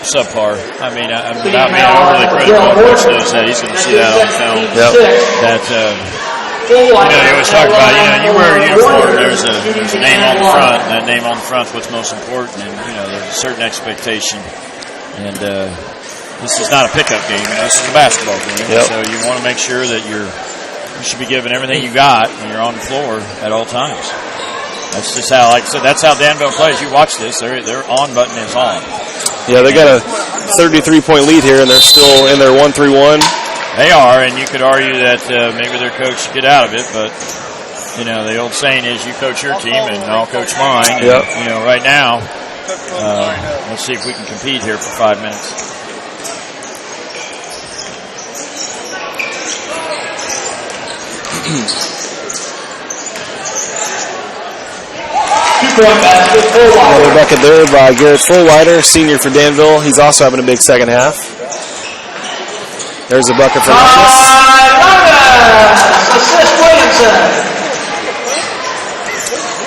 subpar. I mean, without being overly critical, Coach knows that. He's going to see that on film. Yep. That, you always talk about, you wear a uniform, there's a name on the front, and that name on the front is what's most important, and, there's a certain expectation. And this is not a pickup game. This is a basketball game. Yep. So you want to make sure that you should be giving everything you got when you're on the floor at all times. That's just how, like I said, that's how Danville plays. You watch this, their on button is on. Yeah, they got a 33-point lead here, and they're still in their 1-3-1. They are, and you could argue that maybe their coach should get out of it, but, the old saying is you coach your team and I'll coach mine. Yep. And, right now, let's see if we can compete here for 5 minutes. Another bucket there by Garrett Fullwider, senior for Danville. He's also having a big second half. There's a bucket for Linus. Assist Williamson.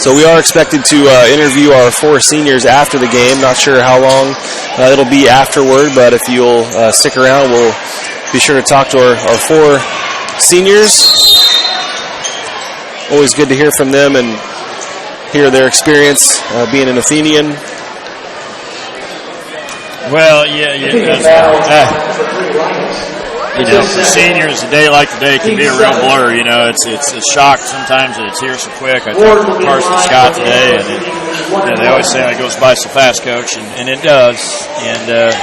So we are expected to interview our 4 seniors after the game. Not sure how long it'll be afterward, but if you'll stick around, we'll be sure to talk to our 4 seniors. Always good to hear from them and hear their experience being an Athenian. Well, for seniors, a day like today can be a real blur. It's a shock sometimes that it's here so quick. I talked to Carson Scott today, and they always say it goes by so fast, Coach, and it does. And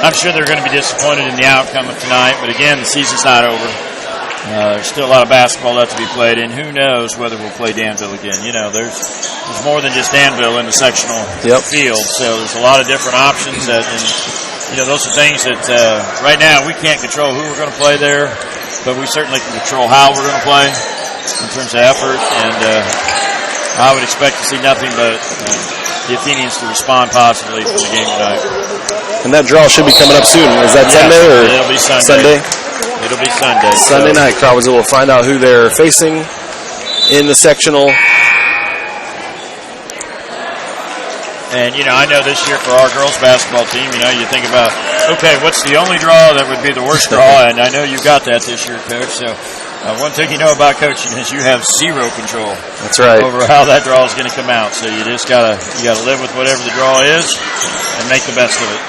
I'm sure they're going to be disappointed in the outcome of tonight. But again, the season's not over. There's still a lot of basketball left to be played, and who knows whether we'll play Danville again. There's more than just Danville in the sectional field, so there's a lot of different options. Those are things that right now we can't control who we're going to play there, but we certainly can control how we're going to play in terms of effort, and I would expect to see nothing but the Athenians to respond positively for the game tonight. And that draw should be coming up soon. Is that Sunday or it'll be Sunday? It'll be Sunday. Sunday night, Crawfordsville will find out who they're facing in the sectional. And, I know this year for our girls basketball team, you think about, okay, what's the only draw that would be the worst draw? And I know you got that this year, Coach. So one thing you know about coaching is you have zero control. That's right. Over how that draw is going to come out. So you just gotta live with whatever the draw is and make the best of it.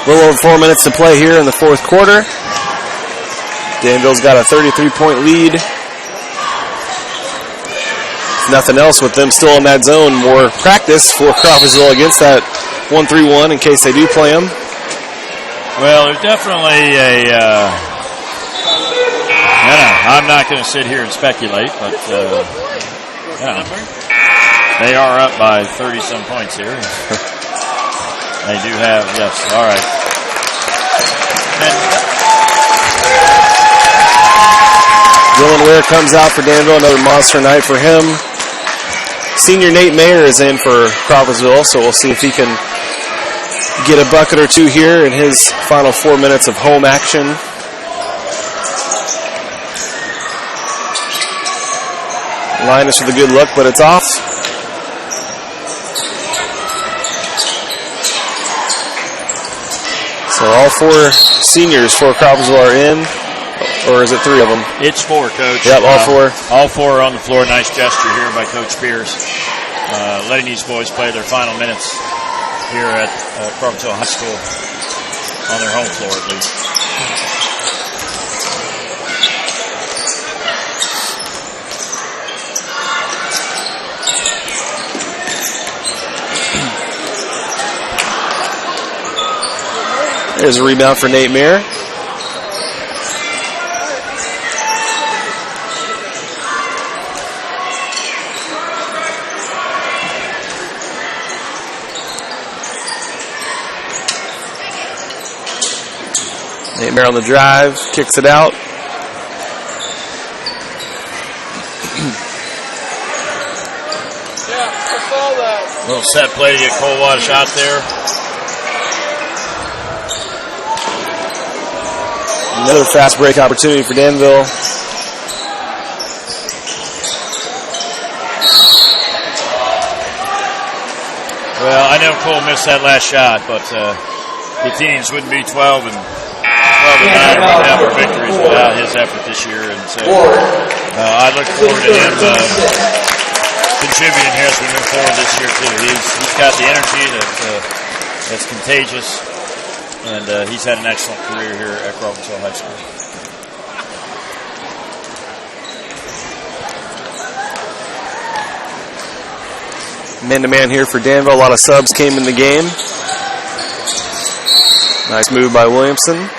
A little over 4 minutes to play here in the fourth quarter. Danville's got a 33-point lead. If nothing else, with them still in that zone, more practice for Crawfordsville against that 1-3-1 in case they do play them. Well, there's definitely I'm not going to sit here and speculate, but they are up by 30-some points here. They do have, yes, all right. Dylan Ware comes out for Danville, another monster night for him. Senior Nate Mayer is in for Crawfordsville, so we'll see if he can get a bucket or two here in his final 4 minutes of home action. Linus with a good look, but it's off. So all 4 seniors for Crawfordsville are in. Or is it 3 of them? It's 4, Coach. Yep, all 4. All 4 are on the floor. Nice gesture here by Coach Pierce. letting these boys play their final minutes here at Crawfordsville High School on their home floor at least. There's a rebound for Nate Mayer. Nate Mayer on the drive, kicks it out. Little set play to get Cole Watt a shot there. Another fast break opportunity for Danville. Well, I know Cole missed that last shot, but the Athenians wouldn't be 12 and 9 wouldn't have our victories without his effort this year. And so I look forward to him contributing here as we move forward this year too. He's got the energy that's contagious, and he's had an excellent career here at Crawfordsville High School. Man-to-man here for Danville. A lot of subs came in the game. Nice move by Williamson. A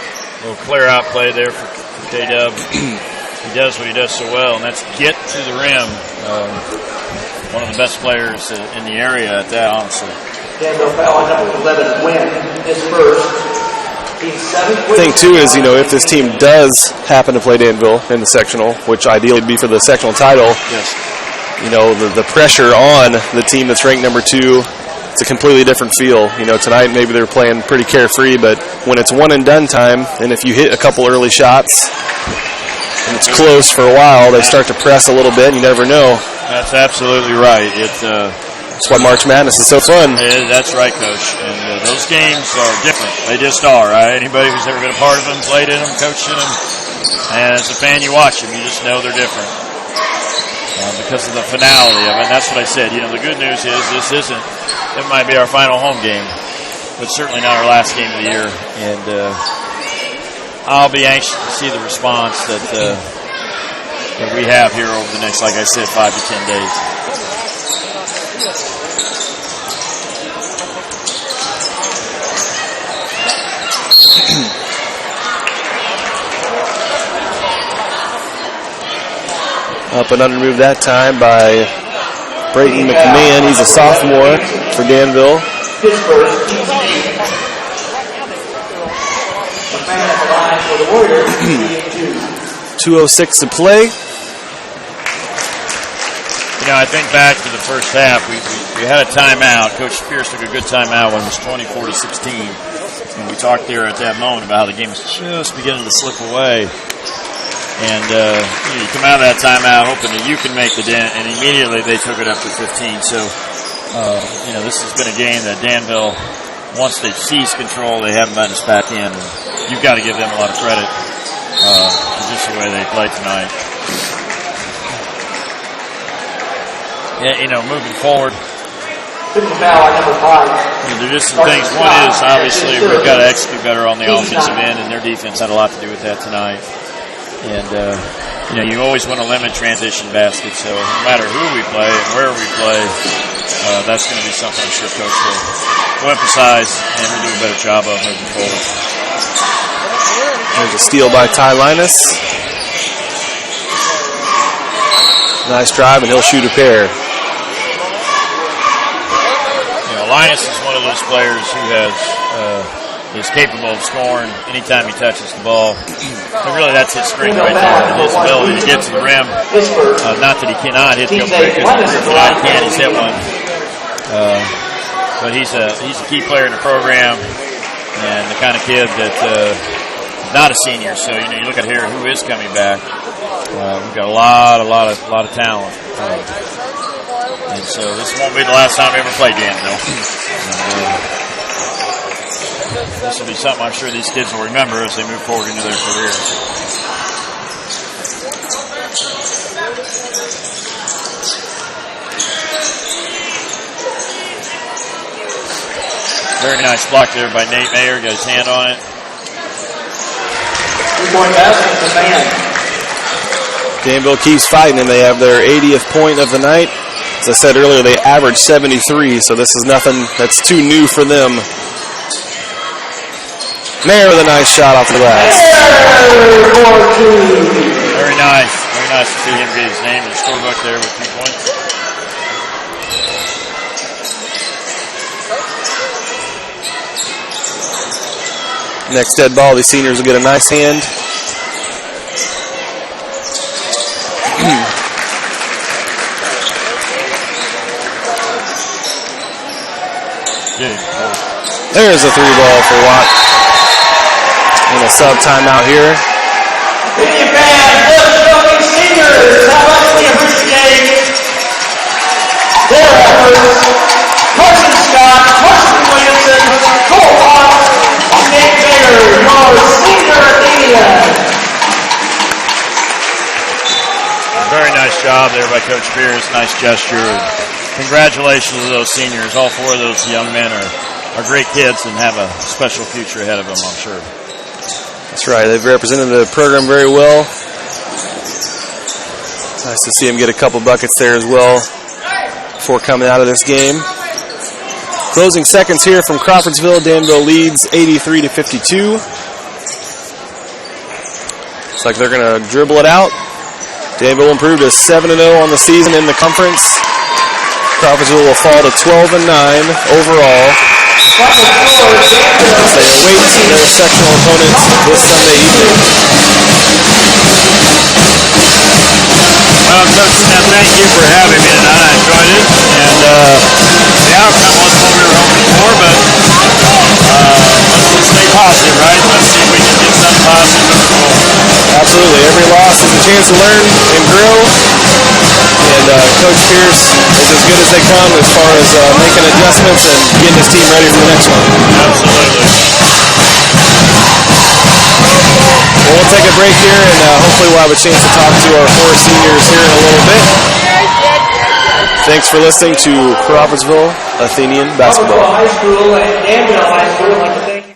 little clear-out play there for J-Dub. He does what he does so well, and that's get to the rim. One of the best players in the area at that, honestly. Danville foul on number 11, Wynn, his first. The thing, too, is, if this team does happen to play Danville in the sectional, which ideally would be for the sectional title, yes. The pressure on the team that's ranked number 2, it's a completely different feel. Tonight maybe they're playing pretty carefree, but when it's one and done time, and if you hit a couple early shots, and it's close for a while, they start to press a little bit, and you never know. That's absolutely right. That's why March Madness is so fun. That's right, Coach. And those games are different. They just are, right? Anybody who's ever been a part of them, played in them, coached in them, and as a fan, you watch them, you just know they're different. Because of the finality of it. And that's what I said. The good news is it might be our final home game, but certainly not our last game of the year. And I'll be anxious to see the response that we have here over the next, like I said, 5 to 10 days. Up and under move that time by Brayton McMahon. He's a sophomore for Danville. 2:06 to play. I think back to the first half, we had a timeout. Coach Pierce took a good timeout when it was 24-16. And we talked there at that moment about how the game was just beginning to slip away. And you come out of that timeout hoping that you can make the dent, and immediately they took it up to 15. So, this has been a game that Danville, once they've seized control, they haven't gotten us back in. And you've got to give them a lot of credit for just the way they played tonight. Yeah, moving forward. There are just some things. One is, obviously, we've got to execute better on the offensive end, and their defense had a lot to do with that tonight. And, you always want to limit transition baskets. So no matter who we play and where we play, that's going to be something I'm sure Coach will emphasize and we'll do a better job of moving forward. There's a steal by Ty Linus. Nice drive, and he'll shoot a pair. Linus is one of those players who is capable of scoring anytime he touches the ball. And really, that's his strength right there, his ability to get to the rim. Not that he cannot hit the open because he can. He's hit one. But he's a key player in the program and the kind of kid that not a senior. So you look at here who is coming back. We've got a lot of talent. And so this won't be the last time we ever play Danville. This will be something I'm sure these kids will remember as they move forward into their careers. Very nice block there by Nate Mayer. Got his hand on it. 3-point basket to man. Danville keeps fighting, and they have their 80th point of the night. As I said earlier, they averaged 73, so this is nothing that's too new for them. Mayer with a nice shot off the glass. Very nice. Very nice to see him get his name in the scorebook there with 2 points. Next dead ball, the seniors will get a nice hand. There's a 3-ball for Watt. And a sub timeout here. Indian fans, let's show these seniors how much we appreciate their efforts. Carson Scott, Carson Williamson, Cole Fox, and Nate Bayer, your senior Athenians. Very nice job there by Coach Pierce. Nice gesture. Congratulations to those seniors. All 4 of those young men are great kids and have a special future ahead of them, I'm sure. That's right. They've represented the program very well. Nice to see them get a couple buckets there as well before coming out of this game. Closing seconds here from Crawfordsville. Danville leads 83-52. Looks like they're going to dribble it out. Danville improved to 7-0 on the season in the conference. Crawfordsville will fall to 12-9 overall. As they await their sectional opponents this Sunday evening. Well, Coach Smith, thank you for having me tonight. I enjoyed it. And the outcome wasn't what we were hoping for, but let's just stay positive, right? Let's see if we can get something positive moving forward. Absolutely. Every loss is a chance to learn and grow. And Coach Pierce is as good as they come as far as making adjustments and getting his team ready for the next one. Absolutely. Well, we'll take a break here, and hopefully we'll have a chance to talk to our 4 seniors here in a little bit. Thanks for listening to Crawfordsville Athenian Basketball. Crawfordsville High School and Danville High School, I'd like to thank you.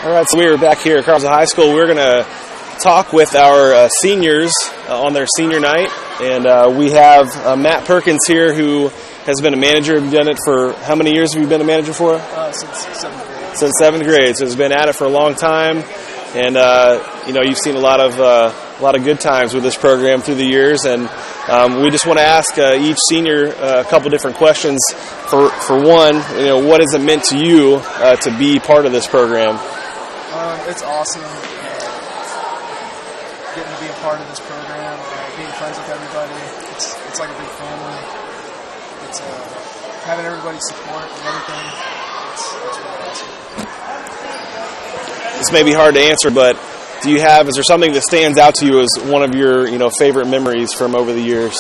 All right, so we are back here at Crawfordsville High School. We're going to talk with our seniors on their senior night. And we have Matt Perkins here, who has been a manager. Have you done it for, how many years have you been a manager for? Since 7th grade. Since 7th grade. So it's been at it for a long time. And, you've seen a lot of good times with this program through the years. And we just want to ask each senior a couple different questions. For one, what has it meant to you to be part of this program? It's awesome getting to be a part of this program, being friends with everybody. It's like a big family. It's having everybody's support and everything. It's really awesome. This may be hard to answer, but is there something that stands out to you as one of your favorite memories from over the years?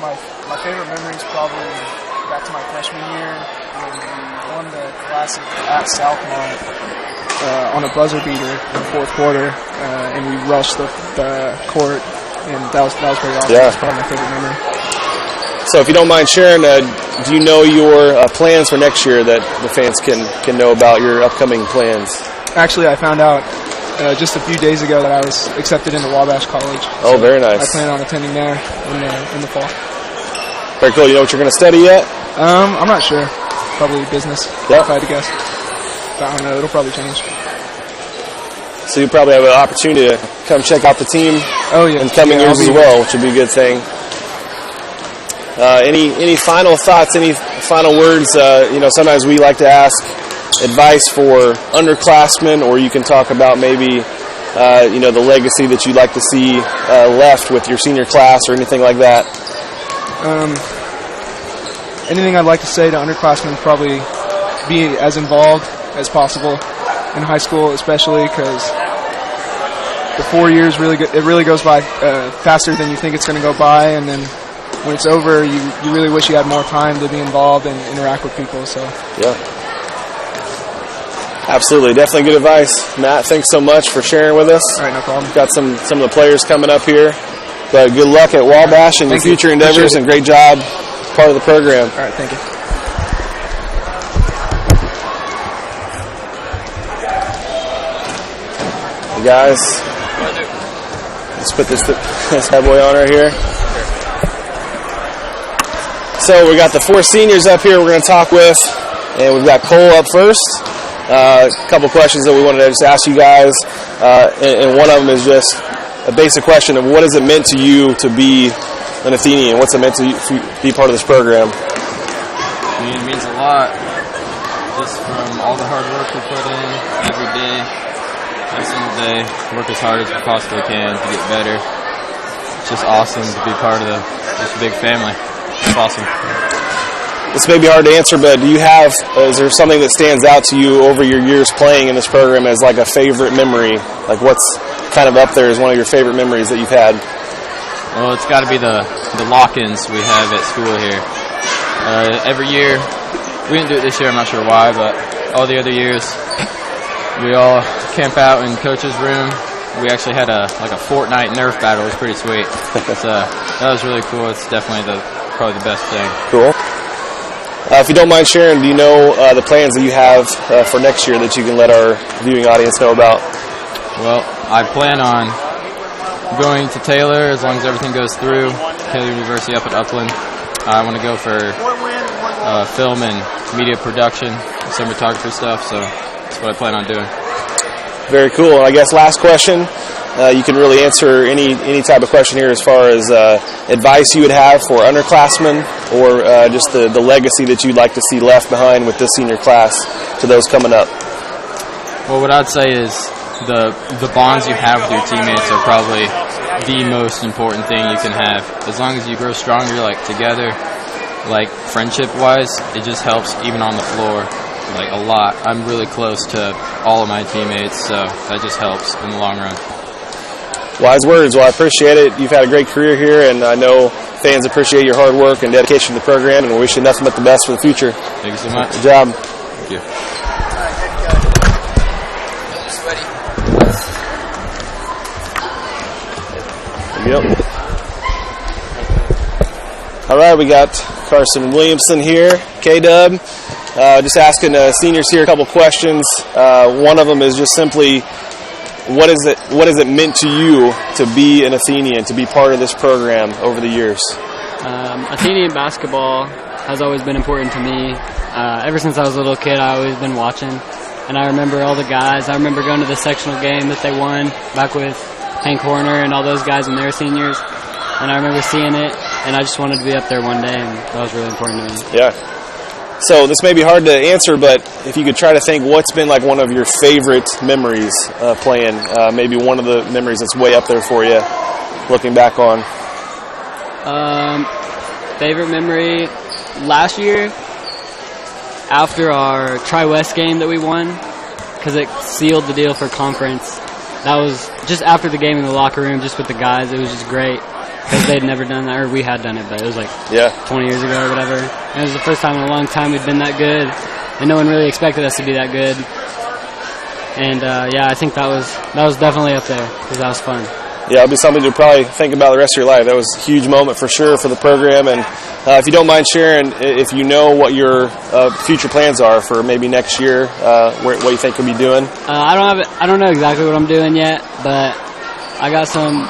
My favorite memory is probably back to my freshman year when we won the Classic at Southmont on a buzzer beater in the fourth quarter, and we rushed the court, and that was pretty awesome. Yeah. That's probably my favorite memory. So if you don't mind sharing, do you know your plans for next year that the fans can know about your upcoming plans? Actually, I found out just a few days ago that I was accepted into Wabash College. Oh, very nice. I plan on attending there in the fall. Very cool. You know what you're going to study yet? I'm not sure. Probably business, Yep. if I had to guess. But I don't know. It'll probably change. So you probably have an opportunity to come check out the team in coming years as well, which would be a good thing. Any final thoughts, any final words? Sometimes we like to ask advice for underclassmen, or you can talk about maybe, the legacy that you'd like to see left with your senior class or anything like that. Anything I'd like to say to underclassmen, probably be as involved as possible in high school, especially because the 4 years really goes by faster than you think it's going to go by, and then when it's over, you really wish you had more time to be involved and interact with people. So yeah, absolutely, definitely good advice, Matt. Thanks so much for sharing with us. All right, no problem. We've got some of the players coming up here, but good luck at Wabash and your future endeavors, and great job as part of the program. All right, thank you. Hey guys, let's put this bad boy on right here. So we got the 4 seniors up here we're going to talk with, and we've got Cole up first. A couple questions that we wanted to just ask you guys, and one of them is just a basic question of what has it meant to you to be an Athenian? What's it meant to be part of this program? It means a lot, just from all the hard work we put in every day. Every single day, work as hard as we possibly can to get better. It's just awesome to be part of this big family. It's awesome. This may be hard to answer, but is there something that stands out to you over your years playing in this program as like a favorite memory? Like what's kind of up there as one of your favorite memories that you've had? Well, it's got to be the lock-ins we have at school here. Every year, we didn't do it this year, I'm not sure why, but all the other years, we all camp out in coach's room. We actually had a Fortnite Nerf battle. It was pretty sweet. That was really cool. It's definitely probably the best thing. Cool. If you don't mind sharing, do you know the plans that you have for next year that you can let our viewing audience know about? Well, I plan on going to Taylor as long as everything goes through. Taylor University up at Upland. I want to go for film and media production, cinematography stuff, so that's what I plan on doing. Very cool. And I guess last question, you can really answer any type of question here as far as advice you would have for underclassmen or just the legacy that you'd like to see left behind with this senior class to those coming up. Well, what I'd say is the bonds you have with your teammates are probably the most important thing you can have. As long as you grow stronger, together, friendship-wise, it just helps even on the floor, a lot. I'm really close to all of my teammates, so that just helps in the long run. Wise words. Well, I appreciate it. You've had a great career here, and I know fans appreciate your hard work and dedication to the program, and we wish you nothing but the best for the future. Thank you so much. Good job. Thank you. Yep. All right, we got Carson Williamson here, K-Dub. Just asking seniors here a couple questions. One of them is just simply, what has it meant to you to be an Athenian, to be part of this program over the years? Athenian basketball has always been important to me. Ever since I was a little kid, I've always been watching. And I remember all the guys. I remember going to the sectional game that they won back with Hank Horner and all those guys when they were seniors. And I remember seeing it, and I just wanted to be up there one day, and that was really important to me. Yeah. So this may be hard to answer, but if you could try to think, what's been like one of your favorite memories playing? Maybe one of the memories that's way up there for you, looking back on. Favorite memory last year, after our Tri-West game that we won, because it sealed the deal for conference. That was just after the game in the locker room, just with the guys. It was just great because they'd never done that, or we had done it, but it was like 20 years ago or whatever. And it was the first time in a long time we'd been that good, and no one really expected us to be that good. And I think that was definitely up there because that was fun. Yeah, it'll be something to probably think about the rest of your life. That was a huge moment for sure for the program. And if you don't mind sharing, if you know what your future plans are for maybe next year, what you think you'll be doing. I don't know exactly what I'm doing yet, but I got some.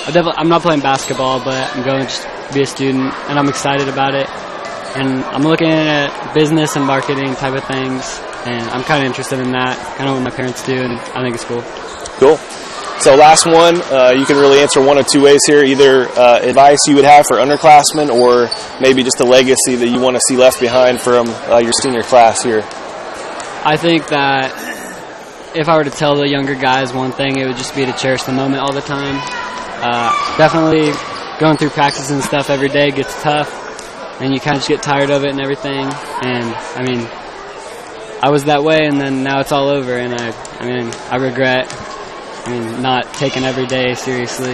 I'm not playing basketball, but I'm going to just be a student, and I'm excited about it. And I'm looking at business and marketing type of things, and I'm kind of interested in that. Kind of what my parents do, and I think it's cool. Cool. So last one, you can really answer one of two ways here. Either advice you would have for underclassmen, or maybe just a legacy that you want to see left behind from your senior class here. I think that if I were to tell the younger guys one thing, it would just be to cherish the moment all the time. Definitely going through practice and stuff every day gets tough, and you kind of just get tired of it and everything. And, I mean, I was that way, and then now it's all over, and I regret not taking every day seriously.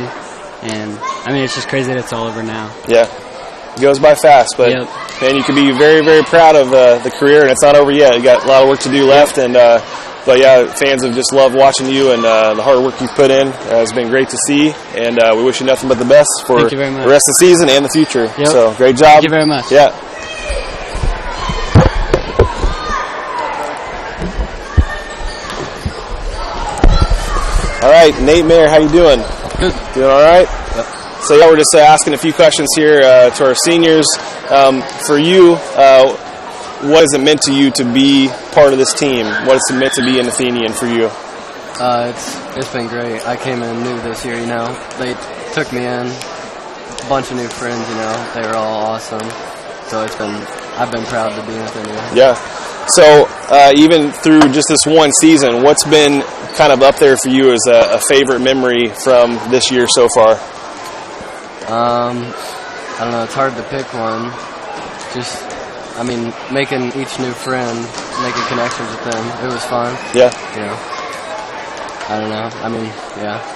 And, it's just crazy that it's all over now. Yeah. It goes by fast, but, man, you can be very, very proud of the career, and it's not over yet. You got a lot of work to do left, and but yeah, fans have just loved watching you, and the hard work you've put in has been great to see, and we wish you nothing but the best for the rest of the season and the future. Yep. So, great job. Thank you very much. Yeah. All right, Nate Mayer, how you doing? Good. Doing all right? Yep. So yeah, we're just asking a few questions here to our seniors. For you, what has it meant to you to be part of this team? What has it meant to be an Athenian for you? It's been great. I came in new this year, They took me in, a bunch of new friends, They were all awesome. So I've been proud to be an Athenian. Yeah. So even through just this one season, what's been kind of up there for you as a favorite memory from this year so far? I don't know. It's hard to pick one. Making each new friend, making connections with them, it was fun. Yeah. I don't know.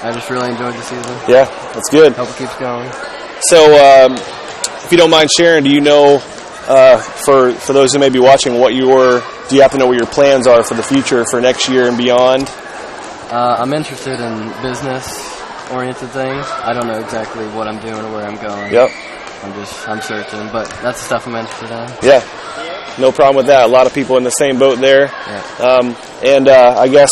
I just really enjoyed the season. Yeah, that's good. Hope it keeps going. So, if you don't mind sharing, do you know, for those who may be watching, do you happen to know what your plans are for the future for next year and beyond? I'm interested in business-oriented things. I don't know exactly what I'm doing or where I'm going. Yep. I'm searching, but that's the stuff I'm interested in. Yeah, no problem with that. A lot of people in the same boat there. Yeah. I guess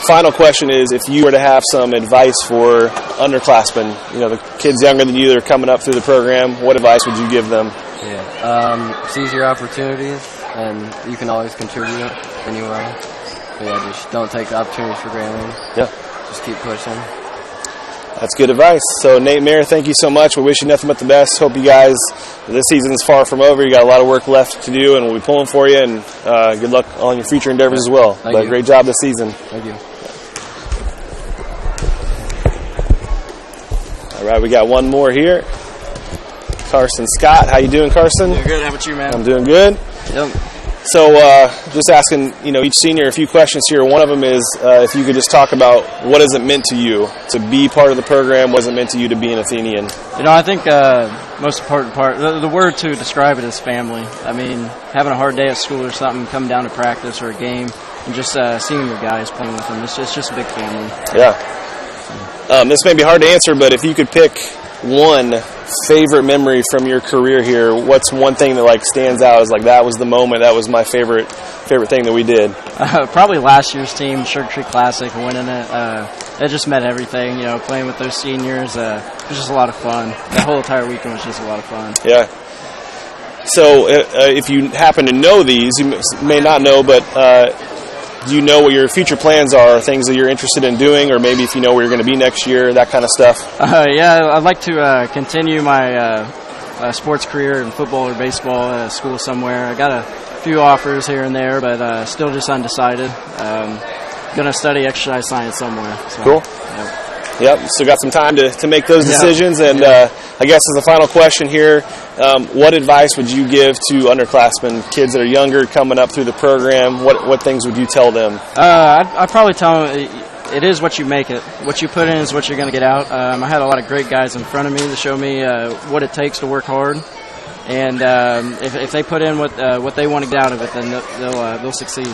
final question is, if you were to have some advice for underclassmen, the kids younger than you that are coming up through the program, what advice would you give them? Yeah. Seize your opportunities, and you can always contribute anyway. But just don't take the opportunities for granted. Yeah. Just keep pushing. That's good advice. So, Nate Mayer, thank you so much. We wish you nothing but the best. Hope you guys, this season is far from over. You got a lot of work left to do, and we'll be pulling for you, and good luck on your future endeavors as well. Thank you. Great job this season. Thank you. All right, we got one more here. Carson Scott. How you doing, Carson? Doing good. How about you, man? I'm doing good. Yep. So, just asking, each senior a few questions here. One of them is, if you could just talk about what has it meant to you to be part of the program, what has it meant to you to be an Athenian? I think most important part, the word to describe it is family. Having a hard day at school or something, coming down to practice or a game, and just seeing your guys playing with them, it's just a big family. Yeah. This may be hard to answer, but if you could pick one favorite memory from your career here? What's one thing that like stands out as like that was the moment, that was my favorite thing that we did? Probably last year's team, Sugar Tree Classic, winning it. It just meant everything, you know, playing with those seniors. It was just a lot of fun. The whole entire weekend was just a lot of fun. Yeah. So if you happen to know these, you may not know, but do you know what your future plans are, things that you're interested in doing, or maybe if you know where you're going to be next year, that kind of stuff? Yeah, I'd like to continue my sports career in football or baseball at a school somewhere. I got a few offers here and there, but still just undecided. Going to study exercise science somewhere. So, cool. Yep, so got some time to make those decisions. And I guess as a final question here, what advice would you give to underclassmen, kids that are younger, coming up through the program? What things would you tell them? I'd probably tell them it is what you make it. What you put in is what you're going to get out. I had a lot of great guys in front of me to show me what it takes to work hard. And if they put in what they want to get out of it, then they'll succeed.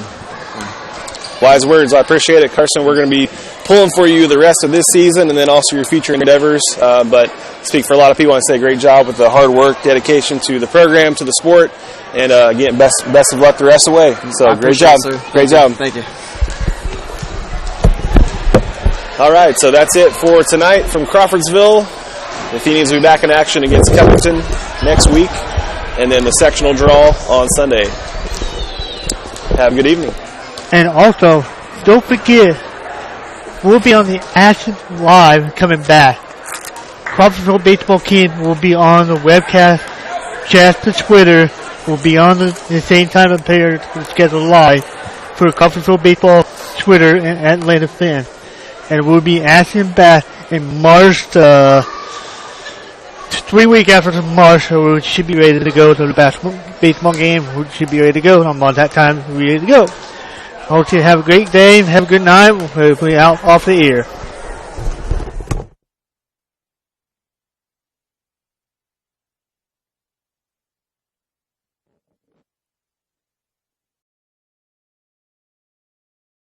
Wise words. I appreciate it, Carson. We're going to be pulling for you the rest of this season and then also your future endeavors. But speak for a lot of people, I say great job with the hard work, dedication to the program, to the sport, and again, best of luck the rest of the way. So great job. Great job. Thank you. All right, so that's it for tonight from Crawfordsville. The Athenians will be back in action against Kellerton next week, and then the sectional draw on Sunday. Have a good evening. And also, don't forget, we'll be on the Action Live coming back. Crawfordsville Baseball King will be on the webcast. Just the Twitter will be on the same time and player scheduled live for Crawfordsville Baseball Twitter and Atlanta Fan. And we'll be asking back in March, 3 weeks after March, we should be ready to go to the baseball game. We should be ready to go. I'm on that time, we're ready to go. I hope you have a great day and have a good night. We'll be out off the air.